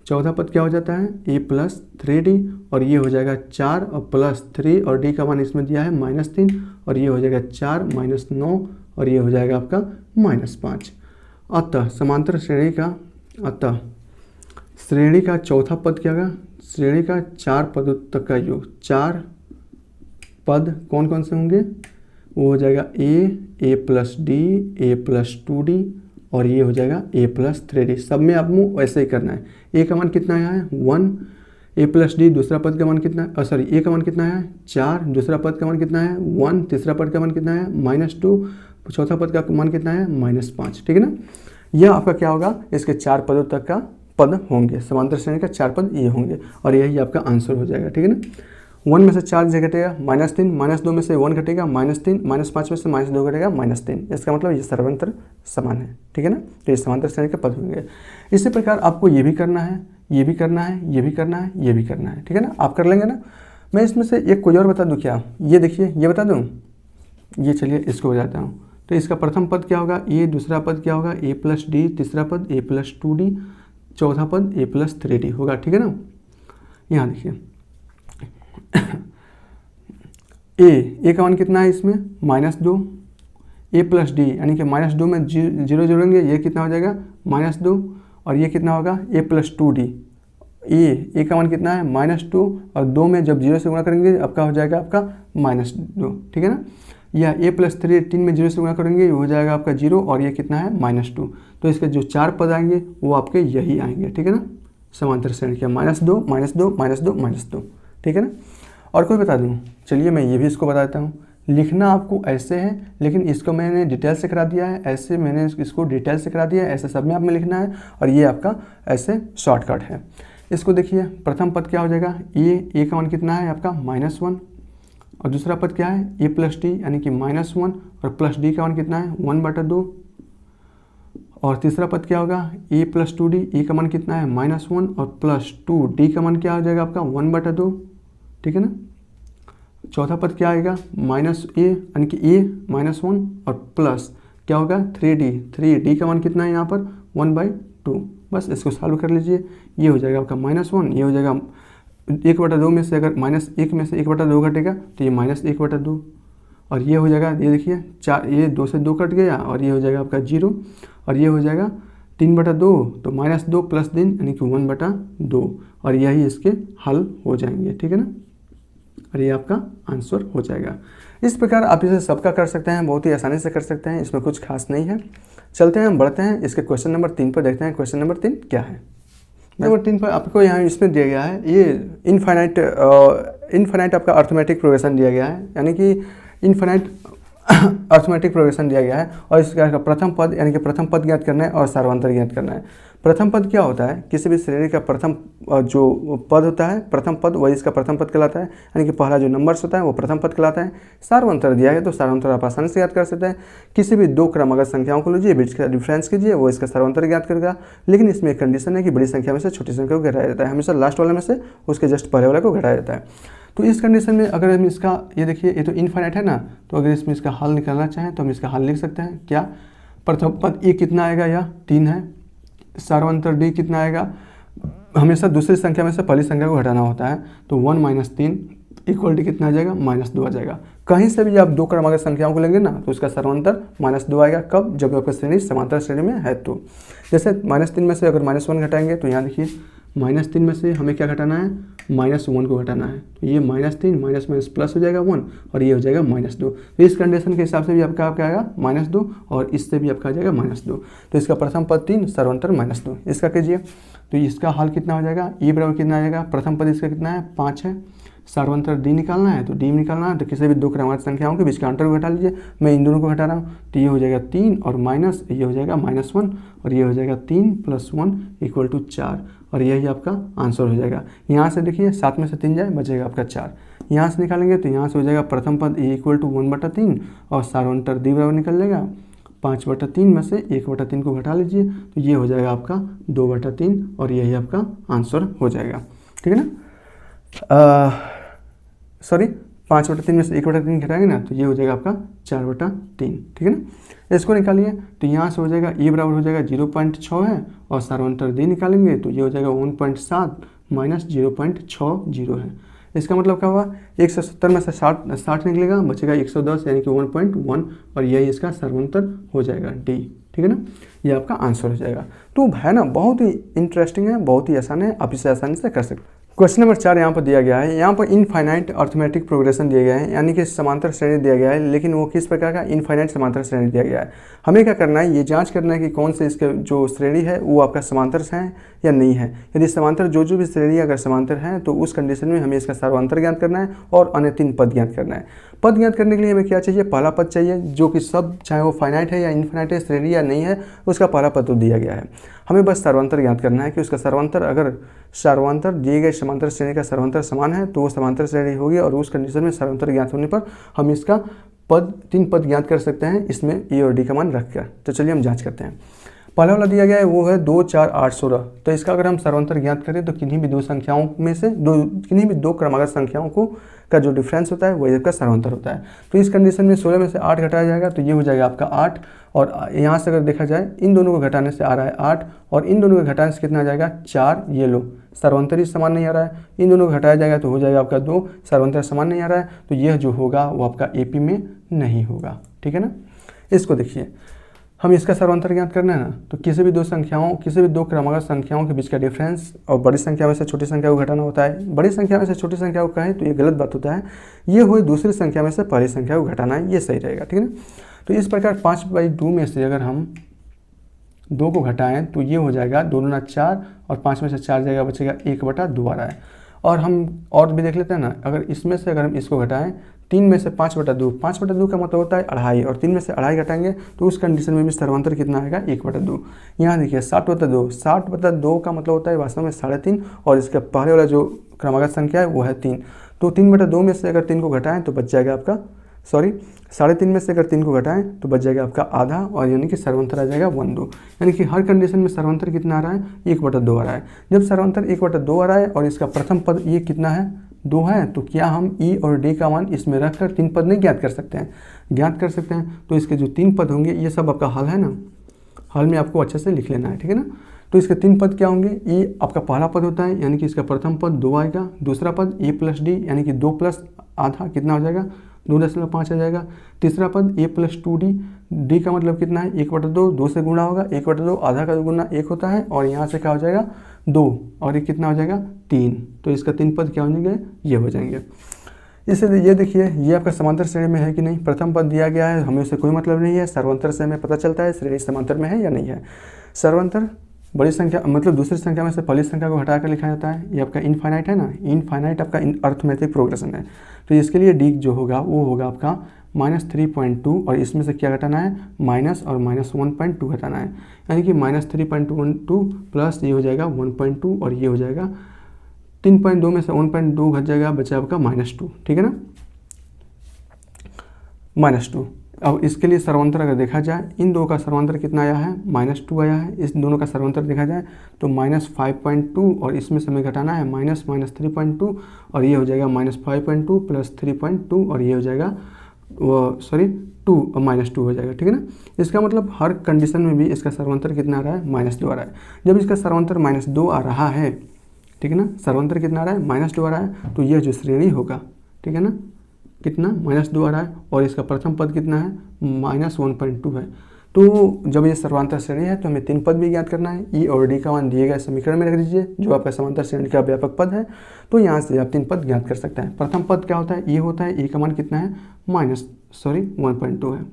चौथा पद क्या हो जाता है, a प्लस 3d, और ये हो जाएगा 4 और प्लस 3, और d का मान इसमें दिया है -3, और ये हो जाएगा 4 - 9, और ये हो जाएगा आपका -5। अतः समांतर श्रेणी का, अतः श्रेणी का चौथा पद क्या होगा, श्रेणी का 4 पदों तक का योग, 4 पद कौन कौन से होंगे, वो हो जाएगा a plus D, a plus 2d, और ये हो जाएगा a प्लस 3d। सब में आपको वैसे ही करना है। a का मान कितना है 1, a प्लस डी दूसरा पद का मान कितना है, सॉरी a का मान कितना है 4, दूसरा पद का मान कितना है 1, तीसरा पद का मान कितना है -2, चौथा पद का मान कितना है -5, ठीक है ना। यह आपका क्या होगा, इसके 4 पदों तक का पद होंगे, समांतर श्रेणी का 4 पद ये होंगे, और यही आपका आंसर हो जाएगा, ठीक है ना। 1 में से 4 से घटेगा -3, -2 में से 1 घटेगा -3, -5 में से -2 घटेगा -3। इसका मतलब ये सर्वांतर समान है, ठीक है ना। तो ये समांतर श्रेणी के पद होंगे। इसी प्रकार आपको ये भी करना है, ये भी करना है, ये भी करना है, ये भी करना है, ठीक है ना। आप कर लेंगे ना। मैं इसमें से एक कोई और बता दूँ क्या, ये देखिए, ये बता दूँ, ये चलिए इसको बताता हूँ। तो इसका प्रथम पद क्या होगा, a, दूसरा पद क्या होगा a प्लस डी, तीसरा पद a प्लस 2d, चौथा पद a प्लस 3d होगा, ठीक है ना। यहाँ देखिए a का मान कितना है इसमें -2, a प्लस डी, यानी कि -2 में 0 जोड़ेंगे, ये कितना हो जाएगा -2, और ये कितना होगा a प्लस 2d। a का मान कितना है -2, और 2 में जब 0 से गुणा करेंगे आपका हो जाएगा आपका -2, ठीक है ना। या a प्लस 3 में 0 से गुणा करेंगे हो जाएगा आपका 0, और ये कितना है -2। तो इसके जो 4 पद आएंगे वो आपके यही आएंगे, ठीक है ना। समांतर श्रेणी के -2, -2, -2, -2, -2, ठीक है ना। और कोई बता दूँ? चलिए मैं ये भी इसको बता देता हूँ। लिखना आपको ऐसे है, लेकिन इसको मैंने डिटेल से करा दिया है, ऐसे मैंने इसको डिटेल से करा दिया है, ऐसे सब में आप में लिखना है, और ये आपका ऐसे शॉर्टकट है। इसको देखिए, प्रथम पद क्या हो जाएगा, ए का मान कितना है आपका -1, और दूसरा पद क्या है ए प्लस डी यानी कि -1, और प्लस डी का मान कितना है 1/2, और तीसरा पद क्या होगा ए प्लस 2d, ए का मान कितना है -1 और प्लस 2d का मान क्या हो जाएगा आपका 1/2, ठीक है ना। चौथा पद क्या आएगा -a यानी कि a -1 और प्लस क्या होगा 3d का मान कितना है यहाँ पर 1/2। बस इसको सॉल्व कर लीजिए, ये हो जाएगा आपका -1, ये हो जाएगा 1/2 में से अगर -1 में से 1/2 घटेगा तो ये -1/2, और ये हो जाएगा, ये देखिए 4, ये 2 से 2 कट गया, और ये हो जाएगा आपका 0, और ये हो जाएगा 3/2, तो -2 प्लस 3 यानी कि 1/2, और यही इसके हल हो जाएंगे, ठीक है ना। और ये आपका आंसर हो जाएगा। इस प्रकार आप इसे सबका कर सकते हैं, बहुत ही आसानी से कर सकते हैं, इसमें कुछ खास नहीं है। चलते हैं, हम बढ़ते हैं इसके क्वेश्चन नंबर 3 पर, देखते हैं क्वेश्चन नंबर 3 क्या है। नंबर 3 पर आपको यहाँ इसमें दिया गया है, ये इनफाइनाइट आपका अर्थमेटिक प्रोग्रेशन दिया गया है, यानी कि इनफाइनाइट अर्थमेटिक प्रोग्रेशन दिया गया है, और इसका प्रथम पद यानी कि प्रथम पद ज्ञात करना है और सार्वंतर ज्ञात करना है। प्रथम पद क्या होता है, किसी भी श्रेणी का प्रथम जो पद होता है, प्रथम पद वही इसका प्रथम पद कहलाता है, यानी कि पहला जो नंबर्स होता है वो प्रथम पद कहलाता है। सार्वंतर दिया है तो सार्वंतर आप आसानी से याद कर सकते हैं, किसी भी 2 क्रमागत संख्याओं को लीजिए, बीच का डिफरेंस कीजिए, वो इसका सार्वंतर ज्ञात करेगा। लेकिन इसमें एक कंडीशन है कि बड़ी संख्या में से छोटी संख्या को घटाया जाता है, हमेशा लास्ट वाले में से उसके जस्ट पहले वाले को घटाया जाता है। तो इस कंडीशन में अगर हम इसका, ये देखिए ये तो इनफाइनाइट है ना, तो अगर इसमें इसका हल निकालना चाहें तो हम इसका हल लिख सकते हैं। क्या, प्रथम पद ए कितना आएगा, या 3 है, सार्वंतर डी कितना आएगा, हमेशा दूसरी संख्या में से पहली संख्या को घटाना होता है, तो 1 - 3 इक्वल टू कितना आ जाएगा -2 आ जाएगा। कहीं से भी आप 2 क्रमागत संख्याओं को लेंगे ना तो उसका सर्वांतर -2 आएगा। कब, जब आपका श्रेणी समांतर श्रेणी में है तो। जैसे -3 में से अगर -1 घटाएंगे तो यहाँ देखिए -3 में से हमें क्या घटाना है, -1 को घटाना है, तो ये -3 माइनस प्लस हो जाएगा 1, और ये हो जाएगा -2। तो इस कंडीशन के हिसाब से भी आपका क्या आएगा -2, और इससे भी आपका आ जाएगा -2। तो इसका प्रथम पद 3, सर्वांतर -2, इसका कीजिए तो इसका हल कितना हो जाएगा, e बराबर कितना आ जाएगा, प्रथम पद इसका कितना है 5 है, सार्वंतर d निकालना है, तो d निकालना है तो किसी भी 2 क्रमागत संख्याओं के बीच का अंतर को घटा लीजिए। मैं इन दोनों को घटा रहा हूँ, तो ये हो जाएगा 3 और माइनस, ये हो जाएगा -1, और ये हो जाएगा 3 + 1 = 4, और यही आपका आंसर हो जाएगा। यहाँ से देखिए 7 में से 3 जाए, बचेगा आपका 4। यहाँ से निकालेंगे तो यहाँ से हो जाएगा प्रथम पद a = 1/3, और सार्वंतर d बराबर निकल जाएगा 5/3 में से 1/3 को घटा लीजिए, तो ये हो जाएगा आपका 2/3, और यही आपका आंसर हो जाएगा, ठीक है ना। सॉरी 5/3 में से 1/3 घटाएंगे ना तो ये हो जाएगा आपका 4/3, ठीक है ना। इसको निकालिए तो यहाँ से हो जाएगा e बराबर हो जाएगा 0.6 है, और सार्वंतर d निकालेंगे तो ये हो जाएगा 1.7 - 0.60 है। इसका मतलब क्या हुआ, 170 में से 60 निकलेगा, बचेगा 110 यानी कि 1.1, और यही इसका सर्वांतर हो जाएगा d, ठीक है ना। ये आपका आंसर हो जाएगा। तो है ना, बहुत ही इंटरेस्टिंग है, बहुत ही आसान है, आप इसे आसानी से कर सकते हैं। क्वेश्चन नंबर 4 यहाँ पर दिया गया है, यहाँ पर इनफाइनाइट अर्थमेटिक प्रोग्रेशन दिया गया है, यानी कि समांतर श्रेणी दिया गया है, लेकिन वो किस प्रकार का, इनफाइनाइट समांतर श्रेणी दिया गया है। हमें क्या करना है, ये जांच करना है कि कौन से इसके जो श्रेणी है वो आपका समांतर से है या नहीं है। यदि समांतर जो भी श्रेणी अगर समांतर है तो उस कंडीशन में हमें इसका सर्वांतर ज्ञात करना है और अन्य 3 पद ज्ञात करना है। पद ज्ञात करने के लिए हमें क्या चाहिए, पहला पद चाहिए, जो कि सब चाहे वो फाइनाइट है या इनफाइनाइट है, श्रेणी या नहीं है, उसका पहला पद तो दिया गया है। हमें बस सर्वांतर ज्ञात करना है कि उसका सर्वांतर, अगर सर्वांतर दिए गए समांतर श्रेणी का सर्वांतर समान है तो वो समांतर श्रेणी होगी, और उस कंडीशन में सर्वांतर ज्ञात होने पर हम इसका 3 पद ज्ञात कर सकते हैं इसमें ए और डी का मान रखकर। तो चलिए हम जांच करते हैं। पहला वाला दिया गया है वो है 2, 4, 8, 16। तो इसका अगर हम सर्वांतर ज्ञात करें तो किन्हीं भी 2 संख्याओं में से किन्हीं भी 2 क्रमागत संख्याओं को का जो डिफरेंस होता है वही इसका सर्वांतर होता है। तो इस कंडीशन में 16 में से 8 घटाया जाएगा तो ये हो जाएगा आपका 8, और यहाँ से अगर देखा जाए इन दोनों को घटाने से आ रहा है 8, और इन दोनों को घटाने से कितना आ जाएगा 4। ये लो, सर्वांतर ही समान नहीं आ रहा है, इन दोनों को घटाया जाएगा तो हो जाएगा आपका 2, सर्वांतर समान नहीं आ रहा है, तो यह जो होगा वो आपका AP में नहीं होगा, ठीक है ना। इसको देखिए, हम इसका सर्वांतर ज्ञात करना है ना, तो किसी भी 2 क्रमागत संख्याओं के बीच का डिफरेंस और बड़ी संख्या में से छोटी संख्या को घटाना होता है। बड़ी संख्या में से छोटी संख्या को कहें तो ये गलत बात होता है, ये हुई दूसरी संख्या में से पहली संख्या को घटाना है, ये सही रहेगा, ठीक है ना। तो इस प्रकार 5/2 में से अगर हम 2 को घटाएं तो ये हो जाएगा 2 × 4, और 5 में से 4 जाएगा, बचेगा 1/2 आ रहा है। और हम और भी देख लेते हैं ना, अगर इसमें से अगर हम इसको घटाएं 3 में से 5/2, 5/2 का मतलब होता है 2.5, और 3 में से 2.5 घटाएंगे तो उस कंडीशन में भी सर्वांतर कितना आएगा 1/2। यहाँ देखिए 60/2, 60/2 का मतलब होता है वास्तव में 3.5, और इसका पहले वाला जो क्रमागत संख्या है वो है 3। तो 3/2 में से अगर 3 को घटाएं तो बच जाएगा आपका, सॉरी 3.5 में से अगर 3 को घटाएं तो बच जाएगा आपका आधा, और यानी कि सर्वांतर आ जाएगा 1/2। यानी कि हर कंडीशन में सर्वांतर कितना आ रहा है 1/2 आ रहा है। जब सर्वांतर 1/2 आ रहा है और इसका प्रथम पद ये कितना है 2 है, तो क्या हम ई और डी का मान इसमें रखकर 3 पद नहीं ज्ञात कर सकते हैं? ज्ञात कर सकते हैं। तो इसके जो 3 पद होंगे ये सब आपका हल है ना, हल में आपको अच्छे से लिख लेना है, ठीक है ना। तो इसके 3 पद क्या होंगे, ई आपका पहला पद होता है यानी कि इसका प्रथम पद 2 आएगा, दूसरा पद ए प्लस डी यानी कि 2 प्लस आधा कितना हो जाएगा 2.5 आ जाएगा, तीसरा पद ए प्लस 2d, डी का मतलब कितना है 1/2, 2 से गुणा होगा 1/2, आधा का गुना 1 होता है, और यहाँ से क्या हो जाएगा 2, और ये कितना हो जाएगा 3। तो इसका 3 पद क्या हो जाएंगे, ये हो जाएंगे। इससे ये देखिए ये आपका समांतर श्रेणी में है कि नहीं, प्रथम पद दिया गया है, हमें उससे कोई मतलब नहीं है, सर्वांतर से हमें पता चलता है श्रेणी समांतर में है या नहीं है। सर्वांतर बड़ी संख्या मतलब दूसरी संख्या में से पहली संख्या को हटाकर लिखा जाता है, ये आपका इनफाइनाइट है ना, इनफाइनाइट आपका अर्थमेटिक प्रोग्रेशन है। तो इसके लिए डी जो होगा वो होगा आपका -3.2, और इसमें से क्या घटाना है माइनस और -1.2 घटाना है, यानी कि -3.12 प्लस ये हो जाएगा 1.2, और ये हो जाएगा 3.2 में से 1.2 घट जाएगा, बचा आपका -2, ठीक है ना, -2। अब इसके लिए सर्वांतर अगर देखा जाए, इन दो का सर्वांतर कितना आया है -2 आया है, इस दोनों का सर्वांतर देखा जाए तो -5.2, और इसमें से हमें घटाना है -3.2, और ये हो जाएगा -5.2 प्लस 3.2, और ये हो जाएगा सॉरी 2 और -2 हो जाएगा, ठीक है ना। इसका मतलब हर कंडीशन में भी इसका सर्वांतर कितना आ रहा है -2 आ रहा है। जब इसका सर्वांतर -2 आ रहा है, ठीक है ना, सर्वांतर कितना आ रहा है -2 आ रहा है, तो यह जो श्रेणी होगा, ठीक है ना, कितना -2 आ रहा है, और इसका प्रथम पद कितना है -1.2 है। तो जब ये सर्वांतर श्रेणी है तो हमें 3 पद भी ज्ञात करना है, ई और डी का मान दिए गए समीकरण में रख दीजिए जो आपका समांतर श्रेणी का व्यापक पद है। तो यहाँ से आप 3 पद ज्ञात कर सकते हैं। प्रथम पद क्या होता है, ई होता है, ई का मान कितना है 1.2 है,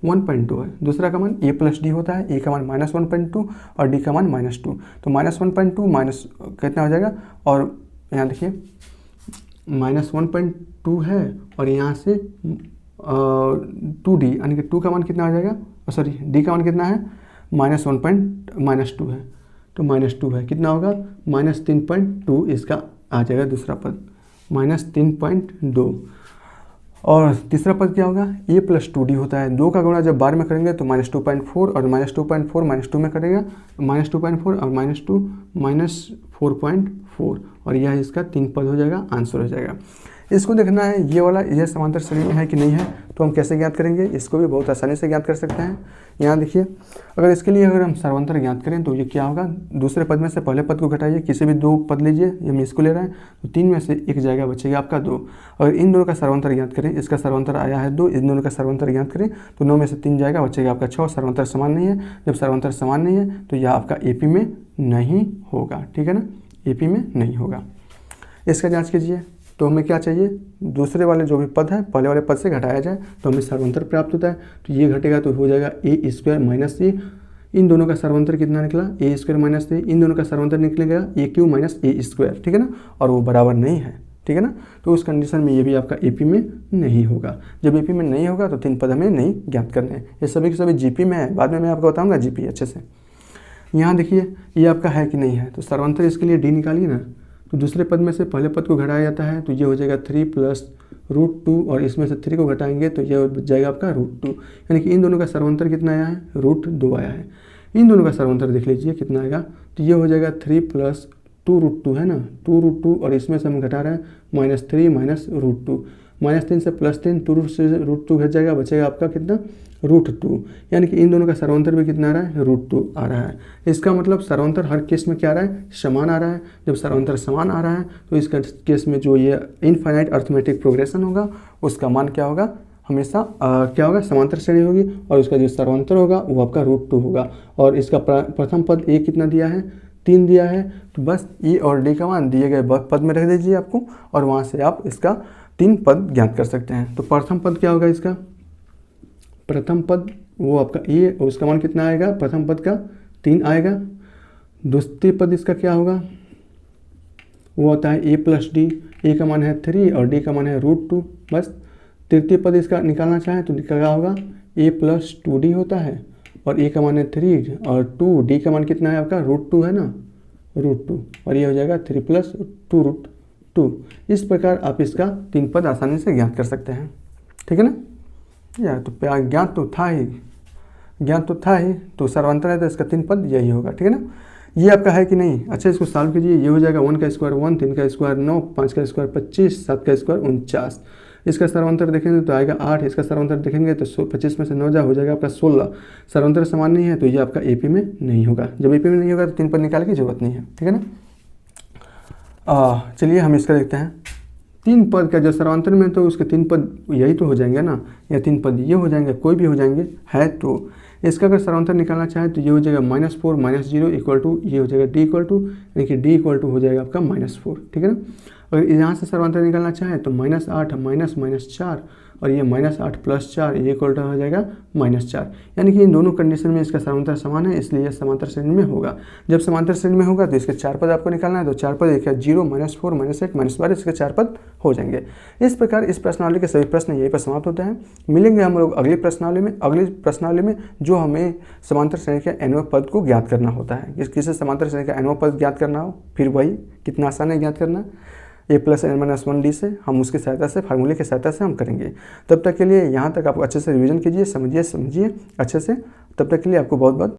1.2 है। दूसरा का मान ए प्लस डी होता है, ए का मान -1.2 और डी का मान -2। तो -1.2 माइनस कितना हो जाएगा, और यहाँ देखिए -1.2 है, और यहाँ से 2d यानी कि 2 का मान कितना आ जाएगा, सॉरी डी का मान कितना है -2 है, तो -2 है, कितना होगा -3.2 इसका आ जाएगा दूसरा पद -3.2। और तीसरा पद क्या होगा, a प्लस 2d होता है, 2 का गुणा जब बार में करेंगे तो -2.4, और -2.4 -2 में करेगा -2.4 और -2 -4.4, और यह इसका 3 पद हो जाएगा, आंसर हो जाएगा। इसको देखना है ये वाला ये समांतर श्रेणी में है कि नहीं है, तो हम कैसे ज्ञात करेंगे, इसको भी बहुत आसानी से ज्ञात कर सकते हैं। यहाँ देखिए अगर इसके लिए अगर हम सर्वांतर ज्ञात करें तो ये क्या होगा, दूसरे पद में से पहले पद को घटाइए, किसी भी 2 पद लीजिए, हम इसको ले रहे हैं, तो 3 में से 1 जाएगा, बचेगा आपका 2। अगर इन दोनों का सर्वांतर ज्ञात करें, इसका सर्वांतर आया है 2, इन दोनों का सर्वांतर ज्ञात करें तो 9 में से 3 जाएगा, बचेगा आपका 6। सर्वांतर समान नहीं है, जब सर्वांतर समान नहीं है तो यह आपका एपी में नहीं होगा, ठीक है ना, एपी में नहीं होगा। इसका जाँच कीजिए। तो हमें क्या चाहिए, दूसरे वाले जो भी पद है पहले वाले पद से घटाया जाए तो हमें सर्वांतर प्राप्त होता है। तो ये घटेगा तो हो जाएगा ए स्क्वायर माइनस ए, इन दोनों का सर्वांतर कितना निकला ए स्क्वायर माइनस ए, इन दोनों का सर्वांतर निकलेगा ए क्यू माइनस ए स्क्वायर, ठीक है ना, और वो बराबर नहीं है, ठीक है ना। तो उस कंडीशन में ये भी आपका एपी में नहीं होगा। जब एपी में नहीं होगा तो 3 पद हमें नहीं ज्ञात करने हैं, ये सभी के सभी जीपी में है, बाद में मैं आपको बताऊँगा जीपी अच्छे से। यहाँ देखिए ये आपका है कि नहीं है, तो सर्वांतर इसके लिए डी निकालिए ना, तो दूसरे पद में से पहले पद को घटाया जाता है तो ये हो जाएगा 3 प्लस √2, और इसमें से 3 को घटाएंगे तो ये हो जाएगा आपका √2, यानी कि इन दोनों का सर्वांतर कितना आया है √2 आया है। इन दोनों का सर्वांतर देख लीजिए कितना आएगा, तो ये हो जाएगा 3 प्लस 2√2 है ना, 2√2, और इसमें से हम घटा रहे हैं -3 माइनस √2, -3 से +3, 2 से √2 घट जाएगा, बचेगा आपका कितना √2, यानी कि इन दोनों का सर्वांतर भी कितना आ रहा है √2 आ रहा है। इसका मतलब सर्वांतर हर केस में क्या आ रहा है, समान आ रहा है। जब सर्वांतर समान आ रहा है तो इस केस में जो ये इनफाइनाइट अर्थमेटिक प्रोग्रेशन होगा उसका मान क्या होगा, हमेशा क्या होगा, समांतर श्रेणी होगी, और उसका जो सर्वांतर होगा वो आपका √2 होगा। और इसका प्रथम पद ए कितना दिया है 3 दिया है, तो बस ई और डी का मान दिए गए पद में रख दीजिए आपको, और वहाँ से आप इसका 3 पद ज्ञात कर सकते हैं। तो प्रथम पद क्या होगा, इसका प्रथम पद वो आपका ए, और उसका मान कितना आएगा, प्रथम पद का 3 आएगा। दूसरे पद इसका क्या होगा, वो होता है a प्लस डी। ए का मान है 3 और डी का मान है √2। बस तृतीय पद इसका निकालना चाहें तो क्या होगा, a प्लस 2d होता है और a का मान है 3 और 2d का मान कितना है आपका √2 है ना, √2, और ये हो जाएगा 3 प्लस 2√2। इस प्रकार आप इसका 3 पद आसानी से ज्ञात कर सकते हैं। ठीक है ना, यार तो ज्ञात तो था ही, तो सर्वांतर है तो इसका 3 पद यही होगा। ठीक है ना, ये आपका है कि नहीं। अच्छा इसको सॉल्व कीजिए, ये हो जाएगा 1 का स्क्वायर 1, 3 का स्क्वायर 9, 5 का स्क्वायर 25, 7 का स्क्वायर 49। इसका सर्वांतर देखेंगे तो आएगा 8, इसका सर्वांतर देखेंगे तो 25 में से 9 हो जाएगा आपका 16। सर्वांतर समान नहीं है तो ये आपका एपी में नहीं होगा। जब एपी में नहीं होगा तो 3 पद निकालने की जरूरत नहीं है। ठीक है ना, चलिए हम इसका देखते हैं। 3 पद का जो सर्वांतर में तो उसके 3 पद यही तो हो जाएंगे ना, या 3 पद ये हो जाएंगे, कोई भी हो जाएंगे है। तो इसका अगर सर्वांतर निकालना चाहे तो ये हो जाएगा -4 -0 इक्वल टू, ये हो जाएगा d इक्वल टू, यानी कि d इक्वल टू हो जाएगा आपका -4। ठीक है ना, अगर यहाँ से सर्वांतर निकालना चाहे तो -8 -4 और ये -8 + 4 ये इक्वल टू हो जाएगा -4, यानी कि इन दोनों कंडीशन में इसका समांतर समान है, इसलिए यह समांतर श्रेणी में होगा। जब समांतर श्रेणी में होगा तो इसके 4 पद आपको निकालना है, तो 4 पद एक है 0 -4 -8 -12, इसके 4 पद हो जाएंगे। इस प्रकार इस प्रश्नावली के सभी प्रश्न यहीं पर समाप्त होते हैं। मिलेंगे हम लोग अगली प्रश्नावली में जो हमें समांतर श्रेणी के nवें पद को ज्ञात करना होता है। किसी समांतर श्रेणी का nवां पद ज्ञात करना हो, फिर वही कितना आसान है ज्ञात करना, a + n-1d से हम उसकी सहायता से, फार्मूले की सहायता से हम करेंगे। तब तक के लिए यहाँ तक आप अच्छे से रिवीजन कीजिए, समझिए अच्छे से। तब तक के लिए आपको बहुत बहुत